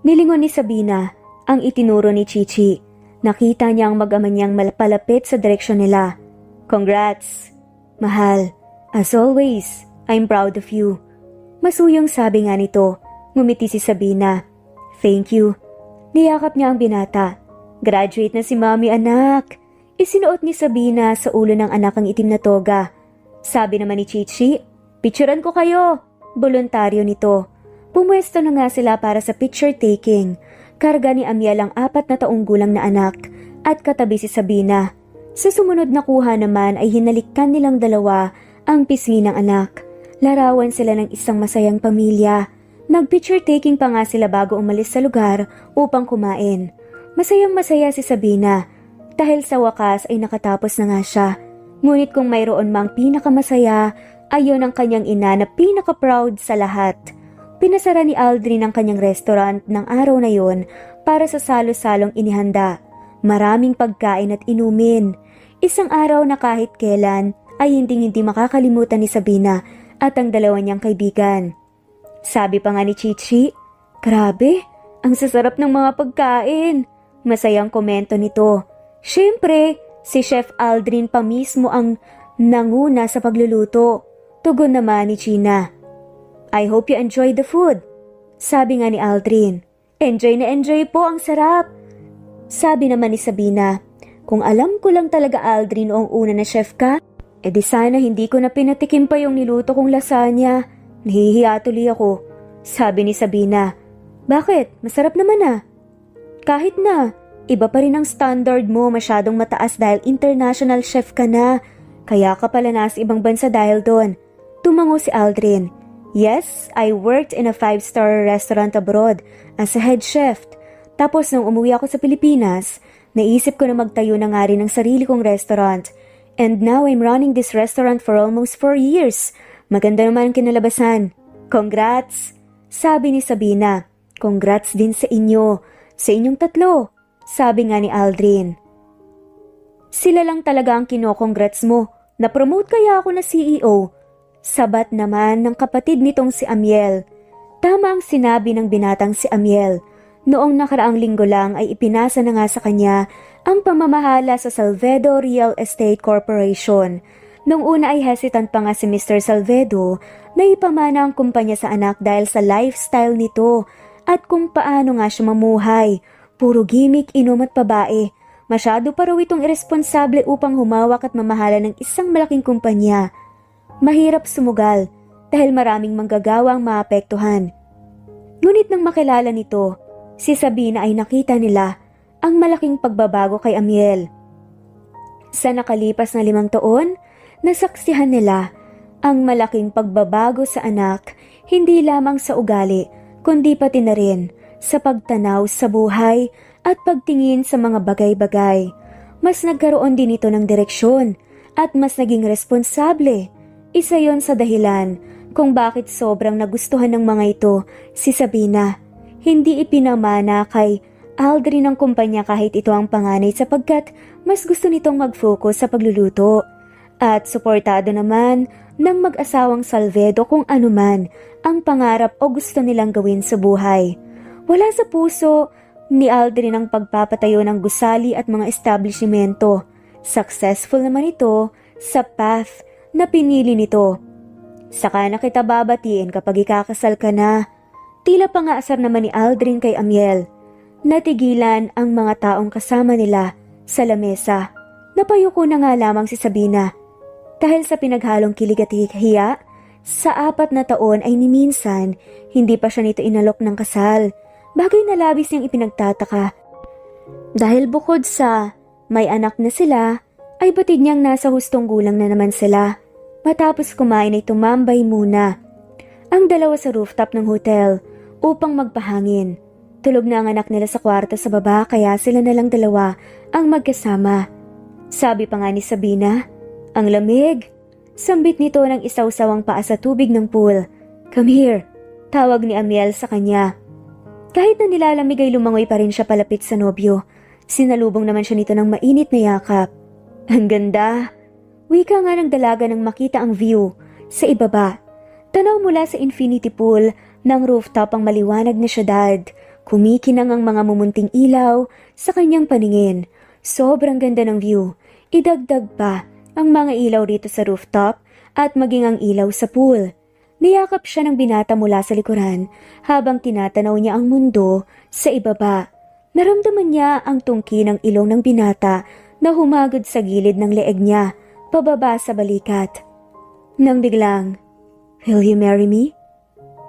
Nilingon ni Sabina ang itinuro ni Chichi. Nakita niya ang mag-ama niyang malapalapit sa direksyon nila. Congrats! Mahal, as always, I'm proud of you. Masuyong sabi nga nito. Ngumiti si Sabina. Thank you. Niyakap niya ang binata. Graduate na si Mami, anak. Isinuot ni Sabina sa ulo ng anak ang itim na toga. Sabi naman ni Chichi, picturean ko kayo. Voluntaryo nito. Pumwesto na nga sila para sa picture taking. Karga ni Amiel ang 4 na taong gulang na anak at katabi si Sabina. Sa sumunod na kuha naman ay hinalikan nilang dalawa ang pisngi ng anak. Larawan sila ng isang masayang pamilya. Nag-picture taking pa nga sila bago umalis sa lugar upang kumain. Masayang masaya si Sabina dahil sa wakas ay nakatapos na nga siya. Ngunit kung mayroon mang pinakamasaya, ayon ang kanyang ina na pinaka-proud sa lahat. Pinasara ni Aldrin ang kanyang restaurant ng araw na yon para sa salo-salong inihanda. Maraming pagkain at inumin. Isang araw na kahit kailan ay hindi makakalimutan ni Sabina at ang dalawa niyang kaibigan. Sabi pa nga ni Chichi, grabe, ang sasarap ng mga pagkain. Masayang komento nito. Siyempre, si Chef Aldrin pa mismo ang nanguna sa pagluluto. Tugon naman ni Gina. I hope you enjoy the food. Sabi nga ni Aldrin. Enjoy na enjoy po, ang sarap. Sabi naman ni Sabina. Kung alam ko lang talaga, Aldrin, noong una na chef ka, di sana hindi ko na pinatikim pa yung niluto kong lasagna. Nahihiya tuloy ako. Sabi ni Sabina. Bakit? Masarap naman ah. Kahit na, iba pa rin ang standard mo, masyadong mataas dahil international chef ka na. Kaya ka pala nasa ibang bansa dahil doon. Tumango si Aldrin. Yes, I worked in a 5-star restaurant abroad as a head chef. Tapos nung umuwi ako sa Pilipinas, naisip ko na magtayo na nga rin ng sarili kong restaurant. And now I'm running this restaurant for almost 4 years. Maganda naman ang kinalabasan. Congrats! Sabi ni Sabina. Congrats din sa inyo, sa inyong tatlo, sabi nga ni Aldrin. Sila lang talaga ang kino-congrats mo. Na-promote kaya ako na CEO. Sabat naman ng kapatid nitong si Amiel. Tama ang sinabi ng binatang si Amiel. Noong nakaraang linggo lang ay ipinasa na nga sa kanya ang pamamahala sa Salvedo Real Estate Corporation. Nung una ay hesitant pa nga si Mr. Salvedo na ipamana ang kumpanya sa anak dahil sa lifestyle nito at kung paano nga siya mamuhay. Puro gimmick, inom at babae. Masyado pa raw itong irresponsable upang humawak at mamahala ng isang malaking kumpanya. Mahirap sumugal dahil maraming manggagawa ang maapektuhan. Ngunit nang makilala nito, si Sabina ay nakita nila ang malaking pagbabago kay Amiel. Sa nakalipas na 5 taon, nasaksihan nila ang malaking pagbabago sa anak, hindi lamang sa ugali, kundi pati na rin sa pagtanaw sa buhay at pagtingin sa mga bagay-bagay. Mas nagkaroon din ito ng direksyon at mas naging responsable. Isa yon sa dahilan kung bakit sobrang nagustuhan ng mga ito si Sabina. Hindi ipinamana kay Aldrin ng kumpanya kahit ito ang panganay sapagkat mas gusto nitong mag-focus sa pagluluto. At suportado naman ng mag-asawang Salvedo kung anuman ang pangarap o gusto nilang gawin sa buhay. Wala sa puso ni Aldrin ang pagpapatayo ng gusali at mga establishmento. Successful naman ito sa path na pinili nito. Saka na kita babatiin kapag ikakasal ka na. Tila pangaasar naman ni Aldrin kay Amiel. Natigilan ang mga taong kasama nila sa lamesa. Napayuko na nga lamang si Sabina. Dahil sa pinaghalong kilig at hiya, sa 4 na taon ay niminsan hindi pa siya nito inalok ng kasal. Bagay na labis niyang ipinagtataka. Dahil bukod sa may anak na sila, ay batid niyang nasa hustong gulang na naman sila. Matapos kumain ay tumambay muna ang dalawa sa rooftop ng hotel upang magpahangin. Tulog na ang anak nila sa kwarto sa baba kaya sila na lang dalawa ang magkasama. Sabi pa nga ni Sabina, ang lamig. Sambit nito ng isaw-sawang paa sa tubig ng pool. Come here, tawag ni Amiel sa kanya. Kahit na nilalamig ay lumangoy pa rin siya palapit sa nobyo. Sinalubong naman siya nito ng mainit na yakap. Ang ganda. Wika nga ng dalaga nang makita ang view sa ibaba. Tanaw mula sa infinity pool ng rooftop ang maliwanag na syudad. Kumikinang ang mga mumunting ilaw sa kanyang paningin. Sobrang ganda ng view. Idagdag pa ang mga ilaw rito sa rooftop at maging ang ilaw sa pool. Niyakap siya ng binata mula sa likuran habang tinatanaw niya ang mundo sa ibaba. Naramdaman niya ang tungki ng ilong ng binata na humagod sa gilid ng leeg niya, pababa sa balikat. Nang biglang, "Will you marry me?"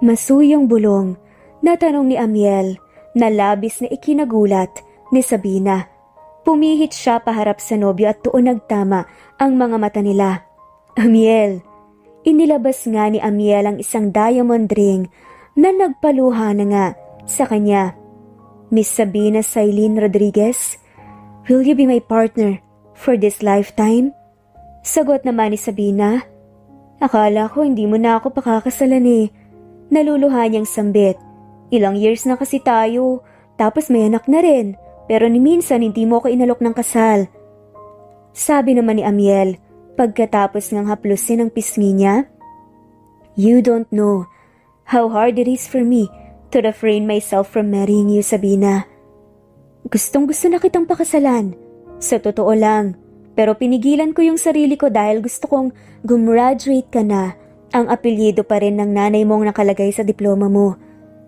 Masuyong bulong na tanong ni Amiel na labis na ikinagulat ni Sabina. Pumihit siya paharap sa nobyo at tuon nagtama ang mga mata nila. Amiel. Inilabas nga ni Amiel ang isang diamond ring na nagpaluha na nga sa kanya. Miss Sabina Sailin Rodriguez, will you be my partner for this lifetime? Sagot naman ni Sabina, akala ko hindi mo na ako pakakasalan eh. Naluluha niyang sambit. Ilang years na kasi tayo, tapos may anak na rin, pero ni minsan hindi mo ako inalok ng kasal. Sabi naman ni Amiel, pagkatapos ng haplusin ang pisngi niya, you don't know how hard it is for me to refrain myself from marrying you, Sabina. Gustong-gusto na kitang pakasalan. Sa totoo lang, pero pinigilan ko yung sarili ko dahil gusto kong gumraduate ka na. Ang apelyido pa rin ng nanay mong nakalagay sa diploma mo.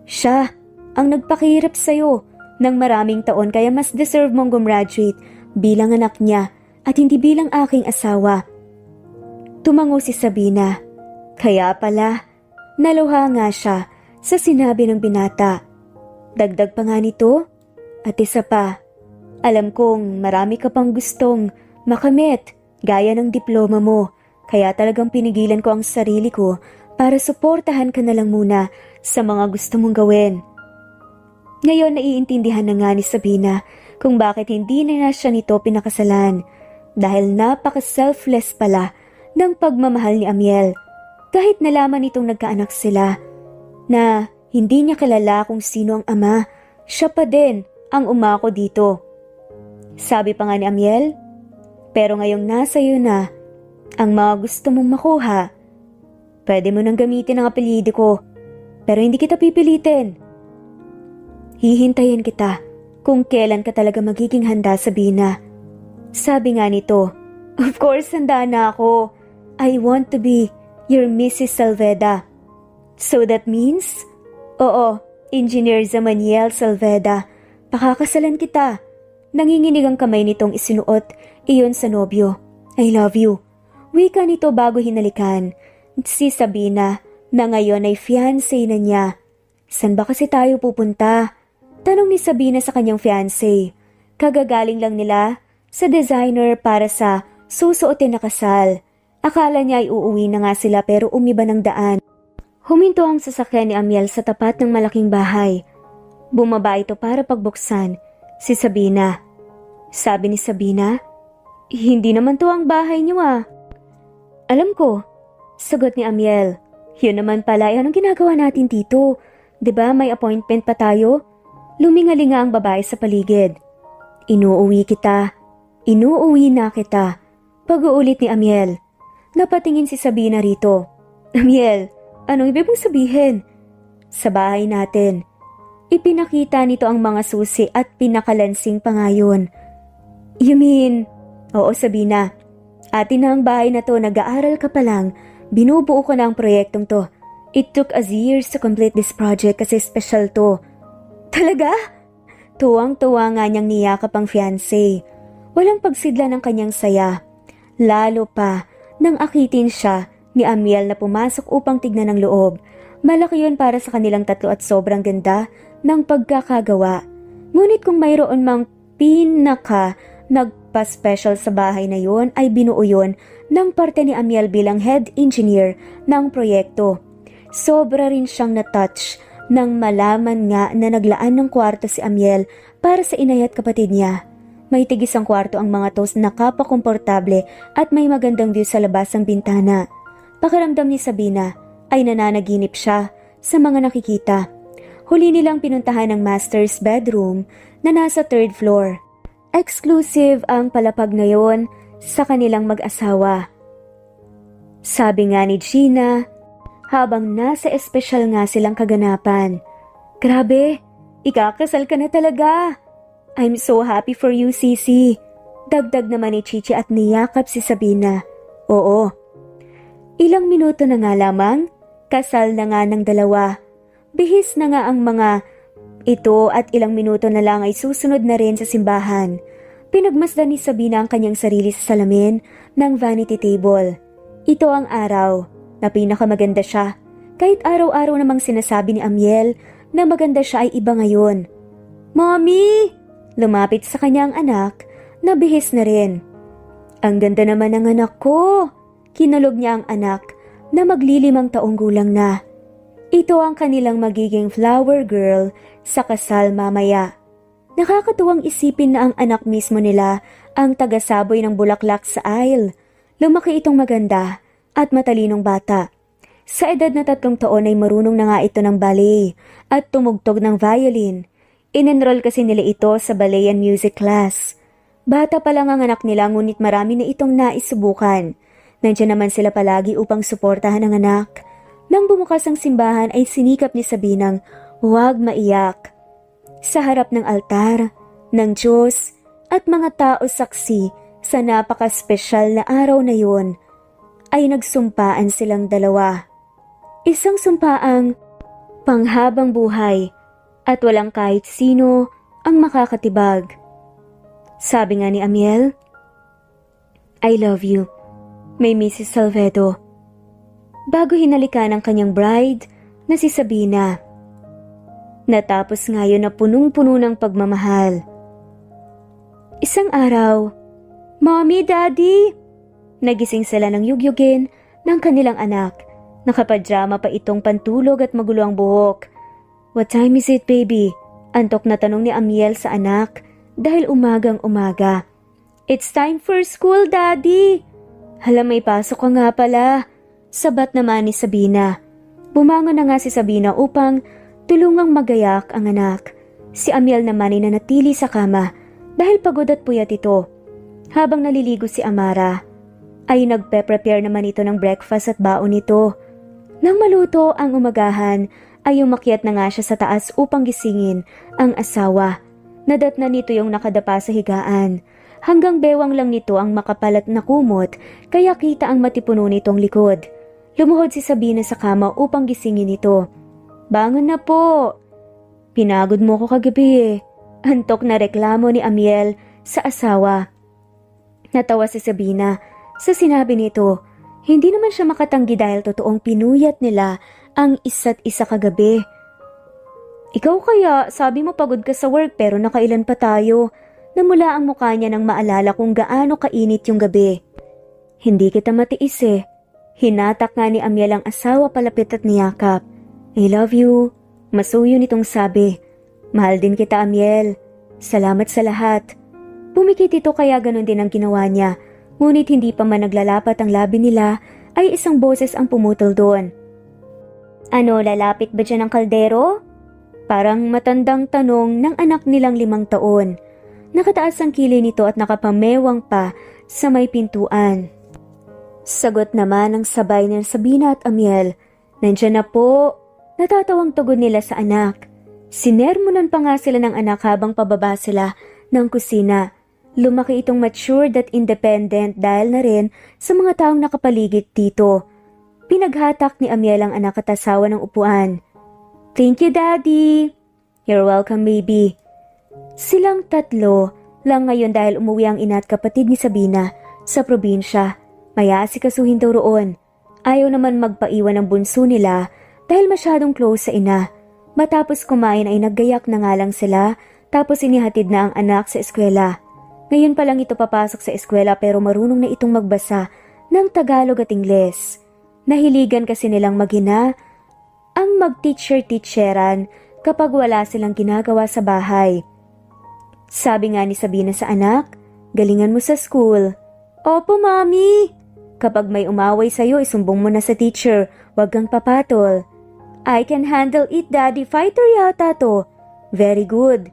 Siya ang nagpakihirap sa'yo ng maraming taon kaya mas deserve mong gumraduate bilang anak niya at hindi bilang aking asawa. Tumango si Sabina. Kaya pala, naluha nga siya sa sinabi ng binata. Dagdag pa nga nito, at isa pa, alam kong marami ka pang gustong makamit gaya ng diploma mo, kaya talagang pinigilan ko ang sarili ko para suportahan ka na lang muna sa mga gusto mong gawin. Ngayon naiintindihan na nga ni Sabina kung bakit hindi na siya nito pinakasalan dahil napaka-selfless pala ng pagmamahal ni Amiel. Kahit nalaman nitong nagkaanak sila na Hindi niya kilala kung sino ang ama. Siya pa din ang umako dito. Sabi pa nga ni Amiel, pero ngayong nasa iyo na ang mga gusto mong makuha, pwede mo nang gamitin ang apelyido ko, pero hindi kita pipilitin. Hihintayin kita kung kailan ka talaga magiging handa, Sabina. Sabi nga nito, of course handa na ako. I want to be your Mrs. Salveda. So that means, oo, Engineer Zamaniel Salveda, pakakasalan kita. Nanginginig ang kamay nitong isinuot iyon sa nobyo. I love you. Wika nito bago hinalikan si Sabina na ngayon ay fiancé na niya. San ba kasi tayo pupunta? Tanong ni Sabina sa kanyang fiancé. Kagagaling lang nila sa designer para sa susuotin na kasal. Akala niya ay uuwi na nga sila pero umiba ng daan. Huminto ang sasakyan ni Amiel sa tapat ng malaking bahay. Bumaba ito para pagbuksan si Sabina. Sabi ni Sabina, hindi naman to ang bahay niyo ah. Alam ko, sagot ni Amiel. Yun naman pala, anong ginagawa natin dito? 'Di ba may appointment pa tayo? Lumingalinga ang babae sa paligid. Inuuwi kita. Inuuwi na kita. Pag-uulit ni Amiel. Napatingin si Sabina rito. Amiel, anong ibig mong sabihin? Sa bahay natin. Ipinakita nito ang mga susi at pinakalansing pa ngayon. You mean? Oo, Sabina. Atin na ang bahay na to, nag-aaral ka pa lang. Binubuo ko na ang proyektong to. It took us years to complete this project kasi special to. Talaga? Tuwang-tuwa nga niyang niyakap ang fiancé. Walang pagsidla ng kanyang saya. Lalo pa nang akitin siya ni Amiel na pumasok upang tignan ang loob. Malaki yun para sa kanilang tatlo at sobrang ganda ng pagkakagawa. Ngunit kung mayroon mang pinaka nagpa-special sa bahay na yun ay binuo yun ng parte ni Amiel bilang head engineer ng proyekto. Sobra rin siyang na-touch nang malaman nga na naglaan ng kwarto si Amiel para sa inay at kapatid niya. May tigis ang kwarto ang mga tos na kapakomportable at may magandang view sa labas ng bintana. Pakiramdam ni Sabina ay nananaginip siya sa mga nakikita. Huli nilang pinuntahan ng master's bedroom na nasa 3rd floor. Exclusive ang palapag ngayon sa kanilang mag-asawa. Sabi nga ni Gina, habang nasa espesyal nga silang kaganapan. Grabe, ikakasal ka na talaga. I'm so happy for you, Sisi. Dagdag naman ni Chichi at niyakap si Sabina. Oo. Ilang minuto na nga lamang, kasal na nga ng dalawa. Bihis na nga ang mga ito at ilang minuto na lang ay susunod na rin sa simbahan. Pinagmasdan ni Sabina ang kanyang sarili sa salamin ng vanity table. Ito ang araw na pinakamaganda siya. Kahit araw-araw namang sinasabi ni Amiel na maganda siya ay iba ngayon. Mommy! Lumapit sa kanyang anak na bihis na rin. Ang ganda naman ng anak ko! Kinulog niya ang anak na maglilimang taong gulang na. Ito ang kanilang magiging flower girl sa kasal mamaya. Nakakatuwang isipin na ang anak mismo nila ang tagasaboy ng bulaklak sa aisle. Lumaki itong maganda at matalinong bata. Sa edad na 3 taon ay marunong na nga ito ng ballet at tumugtog ng violin. Inenroll kasi nila ito sa ballet and music class. Bata pa lang ang anak nila ngunit marami na itong naisubukan. Nandiyan naman sila palagi upang suportahan ang anak. Nang bumukas ang simbahan ay sinikap ni Sabinang huwag maiyak. Sa harap ng altar, ng Diyos at mga tao saksi sa napaka-spesyal na araw na yun, ay nagsumpaan silang dalawa. Isang sumpaang panghabang buhay at walang kahit sino ang makakatibag. Sabi nga ni Amiel, I love you, may Mrs. Salvedo. Bago hinalikan ang kanyang bride na si Sabina. Natapos ngayon na punong-puno ng pagmamahal. Isang araw, Mommy, Daddy! Nagising sila ng yugyugin ng kanilang anak. Nakapadyama pa itong pantulog at magulo ang buhok. What time is it, baby? Antok na tanong ni Amiel sa anak dahil umagang umaga. It's time for school, Daddy! Hala, may pasok ka nga pala. Sabat naman ni Sabina. Bumangon na nga si Sabina upang Tulungang magayak ang anak. Si Amiel naman ay nanatili sa kama dahil pagod at puyat ito. Habang naliligo si Amara, ay nagpe-prepare naman ito ng breakfast at baon nito. Nang maluto ang umagahan, ay umakyat na nga siya sa taas upang gisingin ang asawa. Nadatna nito yung nakadapa sa higaan. Hanggang bewang lang nito ang makapalat na kumot, kaya kita ang matipuno nitong likod. Lumuhod si Sabina sa kama upang gisingin ito. "Bangon na po." "Pinagod mo ko kagabi eh." Antok na reklamo ni Amiel sa asawa. Natawa si Sabina sa sinabi nito. Hindi naman siya makatanggi dahil totoong pinuyat nila ang isa't isa kagabi. "Ikaw kaya, sabi mo pagod ka sa work pero nakailan pa tayo?" Namula ang mukha niya nang maalala kung gaano kainit yung gabi. "Hindi kita matiis eh." Hinatak nga ni Amiel ang asawa palapit at niyakap. "I love you." Masuyo nitong sabi. "Mahal din kita, Amiel. Salamat sa lahat." Pumikit ito kaya ganun din ang ginawa niya. Ngunit hindi pa man naglalapat ang labi nila, ay isang boses ang pumutol doon. "Ano, lalapit ba dyan ang kaldero?" Parang matandang tanong ng anak nilang 5 taon. Nakataas ang kilay nito at nakapamewang pa sa may pintuan. Sagot naman ang sabay ng Sabina at Amiel. "Nandiyan na po." Natatawang tugon nila sa anak. Sinermonan pa nga sila ng anak habang pababa sila ng kusina. Lumaki itong matured at independent dahil na rin sa mga taong nakapaligid dito. Pinaghatak ni Amiel ang anak at asawa ng upuan. "Thank you, Daddy." "You're welcome, baby." Silang tatlo lang ngayon dahil umuwi ang ina at kapatid ni Sabina sa probinsya. May aasikasuhin daw roon. Ayaw naman magpaiwan ng bunso nila dahil masyadong close sa ina. Matapos kumain ay naggayak na nga lang sila tapos inihatid na ang anak sa eskwela. Ngayon pa lang ito papasok sa eskwela pero marunong na itong magbasa ng Tagalog at Ingles. Nahiligan kasi nilang mag-ina ang mag-teacher-teacheran kapag wala silang ginagawa sa bahay. Sabi nga ni Sabina sa anak, "Galingan mo sa school." "Opo, Mami." "Kapag may umaway sa'yo, isumbong mo na sa teacher, wag kang papatol." "I can handle it, Daddy. Fighter yata to." "Very good."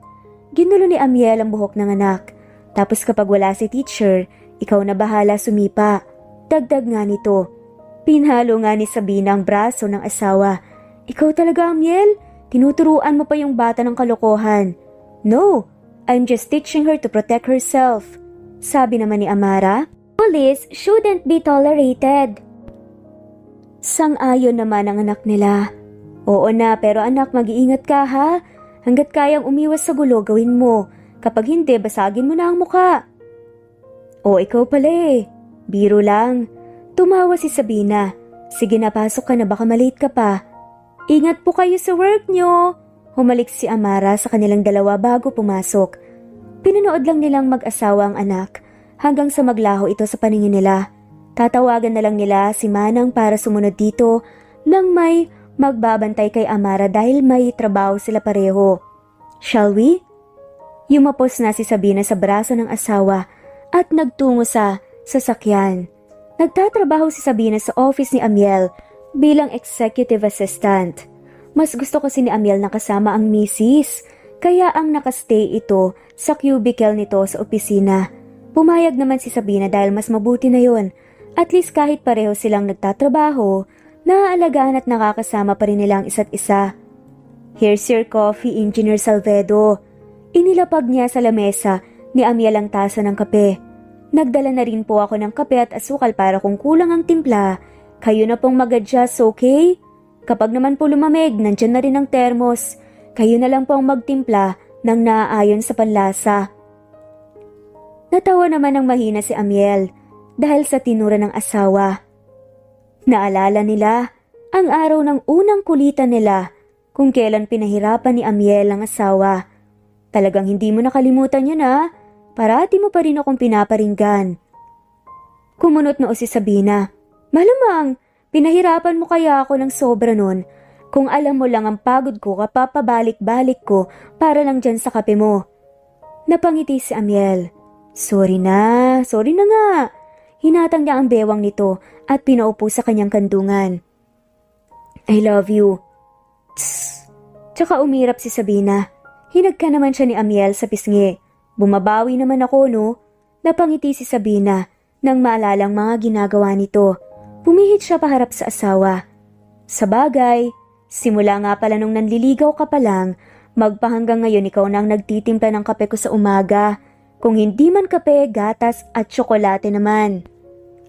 Ginulo ni Amiel ang buhok ng anak. "Tapos kapag wala si teacher, ikaw na bahala sumipa." Dagdag nga nito. Pinhalo nga ni Sabina ang braso ng asawa. "Ikaw talaga, Amiel? Tinuturuan mo pa yung bata ng kalokohan." "No, I'm just teaching her to protect herself." Sabi naman ni Amara, "Police shouldn't be tolerated." Sang-ayon naman ang anak nila. "Oo na, pero anak, mag-iingat ka ha. Hanggat kayang umiwas sa gulo, gawin mo. Kapag hindi, basagin mo na ang muka." "O, ikaw pala eh. Biro lang." Tumawa si Sabina. "Sige na, pasok ka na, baka malate ka pa." "Ingat po kayo sa work nyo." Humalik si Amara sa kanilang dalawa bago pumasok. Pinanood lang nilang mag-asawa ang anak hanggang sa maglaho ito sa paningin nila. Tatawagan na lang nila si Manang para sumunod dito nang may magbabantay kay Amara dahil may trabaho sila pareho. "Shall we?" Yumapos na si Sabina sa braso ng asawa at nagtungo sa sasakyan. Nagtatrabaho si Sabina sa office ni Amiel bilang executive assistant. Mas gusto kasi ni Amiel na kasama ang misis, kaya ang nakastay ito sa cubicle nito sa opisina. Pumayag naman si Sabina dahil mas mabuti na yon. At least kahit pareho silang nagtatrabaho, naaalagaan at nakakasama pa rin nilang isa't isa. "Here's your coffee, Engineer Salvedo." Inilapag niya sa lamesa ni Amiel ang tasa ng kape. "Nagdala na rin po ako ng kape at asukal para kung kulang ang timpla, kayo na pong mag-adjust, okay? Kapag naman po lumamig, nandyan na rin ang termos. Kayo na lang po ang magtimpla ng naaayon sa panlasa." Natawa naman ng mahina si Amiel dahil sa tinura ng asawa. Naalala nila ang araw ng unang kulitan nila kung kailan pinahirapan ni Amiel ang asawa. "Talagang hindi mo nakalimutan yun ha? Parati mo pa rin akong pinaparinggan." Kumunot noo si Sabina. "Malamang, pinahirapan mo kaya ako ng sobra nun. Kung alam mo lang ang pagod ko kapapabalik-balik ko para lang dyan sa kape mo." Napangiti si Amiel. Sorry na nga." Hinatang niya ang bewang nito at pinaupo sa kanyang kandungan. "I love you." "Tss, Tsaka umirap si Sabina. Hinagka naman siya ni Amiel sa pisngi. Bumabawi naman ako, no? Napangiti si Sabina nang maalalang mga ginagawa nito. Pumihit siya paharap sa asawa. Sa bagay, simula nga pala nung nanliligaw ka pa lang, magpahanggang ngayon ikaw nang nagtitimpla ng kape ko sa umaga. Kung hindi man kape, gatas at tsokolate naman.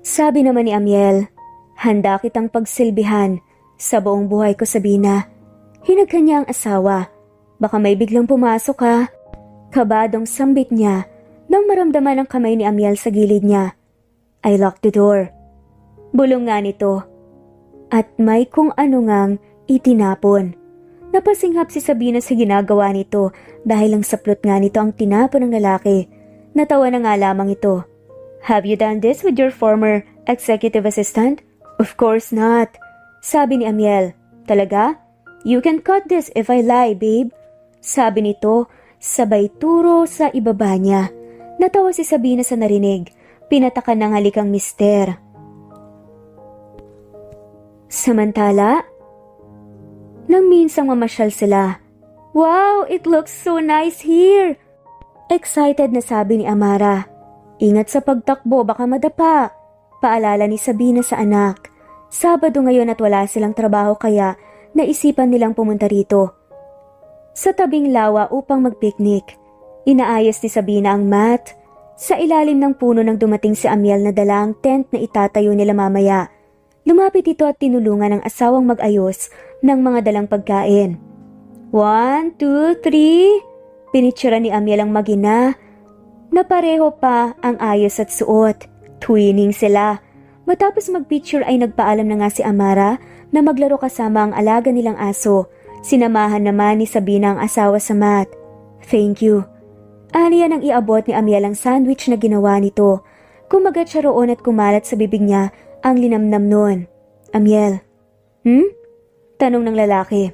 Sabi naman ni Amiel, handa kitang pagsilbihan sa buong buhay ko, Sabina. Hinagka niya ang asawa. Baka may biglang pumasok ha. Kabadong sambit niya nang maramdaman ang kamay ni Amiel sa gilid niya. I locked the door. Bulong nga nito. At may kung ano ngang itinapon. Napasinghap si Sabina sa ginagawa nito dahil ang saplot nga nito ang tinapon ng lalaki. Natawa na nga lamang ito. Have you done this with your former executive assistant? Of course not. Sabi ni Amiel. Talaga? You can cut this if I lie, babe. Sabi nito, sabay turo sa ibaba niya. Natawa si Sabina sa narinig. Pinatakan ng halikang mister. Samantala, nang minsang mamasyal sila. Wow, it looks so nice here! Excited na sabi ni Amara. Ingat sa pagtakbo, baka madapa. Paalala ni Sabina sa anak. Sabado ngayon at wala silang trabaho kaya naisipan nilang pumunta rito. Sa tabing lawa upang magpiknik, inaayos ni Sabina ang mat. Sa ilalim ng puno nang dumating si Amiel na dala ang tent na itatayo nila mamaya. Lumapit ito at tinulungan ang asawang mag-ayos ng mga dalang pagkain. 1, 2, 3. Pinitsura ni Amiel ang magina na pareho pa ang ayos at suot. Twinning sila. Matapos mag-picture ay nagpaalam na nga si Amara na maglaro kasama ang alaga nilang aso. Sinamahan naman ni Sabina ang asawa sa mat. Thank you. Aniya nang iabot ni Amiel ang sandwich na ginawa nito. Kumagat siya roon at kumalat sa bibig niya ang linamnam noon. Amiel. Tanong ng lalaki.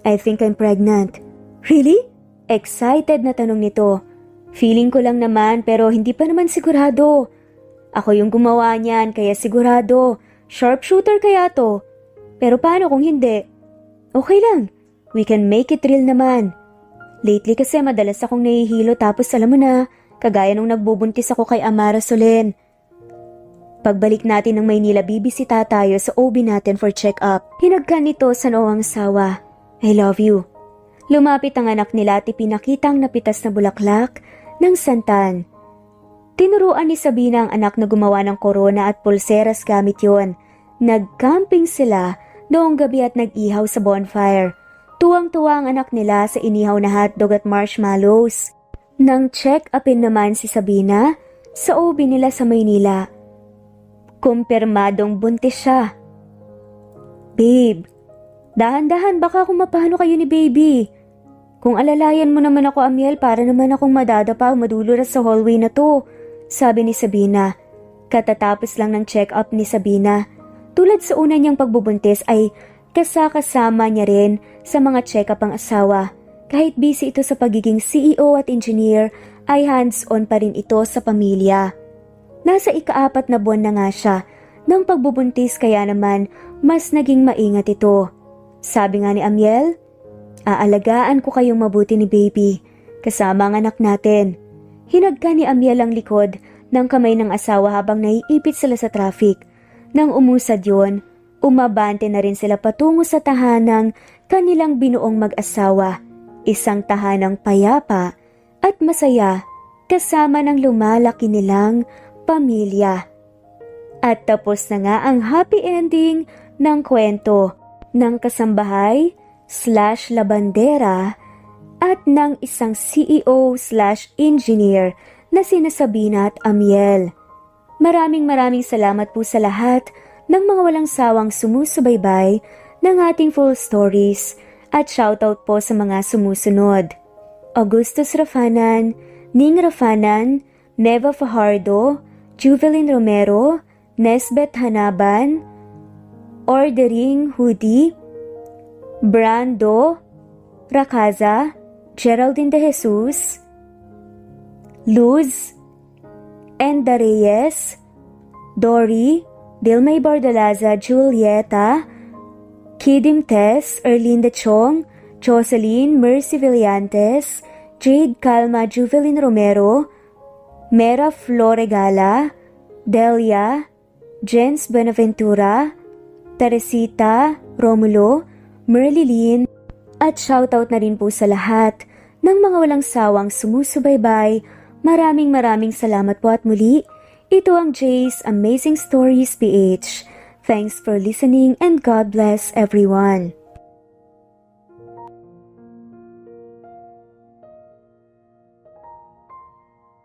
I think I'm pregnant. Really? Excited na tanong nito. Feeling ko lang naman pero hindi pa naman sigurado. Ako yung gumawa niyan kaya sigurado. Sharpshooter kaya to. Pero paano kung hindi? Okay lang. We can make it real naman. Lately kasi madalas akong nahihilo tapos alam mo na, kagaya nung nagbubuntis ako kay Amara Solen. Pagbalik natin ng Maynila, bibisita tayo sa OB natin for check-up. Hinagka nito sa noong sawa. I love you. Lumapit ang anak nila at ipinakitang napitas na bulaklak ng santan. Tinuruan ni Sabina ang anak na gumawa ng korona at pulseras gamit yon. Nag-camping sila noong gabi at nag-ihaw sa bonfire. Tuwang-tuwa ang anak nila sa inihaw na hotdog at marshmallows. Nang check-upin naman si Sabina sa OB nila sa Maynila. Kumpirmadong buntis siya. Babe, dahan-dahan baka kung mapano kayo ni baby. Kung alalayan mo naman ako, Amiel, para naman akong madadapa o maduluras sa hallway na to. Sabi ni Sabina. Katatapos lang ng check-up ni Sabina. Tulad sa una niyang pagbubuntis ay kasama niya rin sa mga check-up ang asawa. Kahit busy ito sa pagiging CEO at engineer, ay hands-on pa rin ito sa pamilya. Nasa ika-4 na buwan na nga siya ng pagbubuntis kaya naman mas naging maingat ito. Sabi nga ni Amiel, aalagaan ko kayong mabuti ni baby, kasama ang anak natin. Hinagka ni Amiel ang likod ng kamay ng asawa habang naiipit sila sa traffic. Nang umusad yon, umabante na rin sila patungo sa tahanang kanilang binuong mag-asawa. Isang tahanang payapa at masaya kasama ng lumalaki nilang pamilya. At tapos na nga ang happy ending ng kwento ng kasambahay/labandera at ng isang CEO/engineer na sina Sabina at Amiel. Maraming salamat po sa lahat ng mga walang sawang sumusubaybay ng ating full stories at shoutout po sa mga sumusunod. Augustus Rafanan, Ning Rafanan, Neva Fajardo, Juvelin Romero, Nesbeth Hanaban, Ordering Hudi, Brando Racaza, Geraldine De Jesus, Luz Enda Reyes, Dory, Dilmay Bardalaza, Julieta, Kidim Tess, Erlinda Chong, Jocelyn Mercy Villantes, Jade Calma Juvelin Romero, Mera Floregala, Delia, Jens Benaventura, Teresita, Romulo, Merlilyn, at shoutout na rin po sa lahat ng mga walang sawang sumusubaybay. Maraming salamat po at muli. Ito ang Jay's Amazing Stories PH. Thanks for listening and God bless everyone.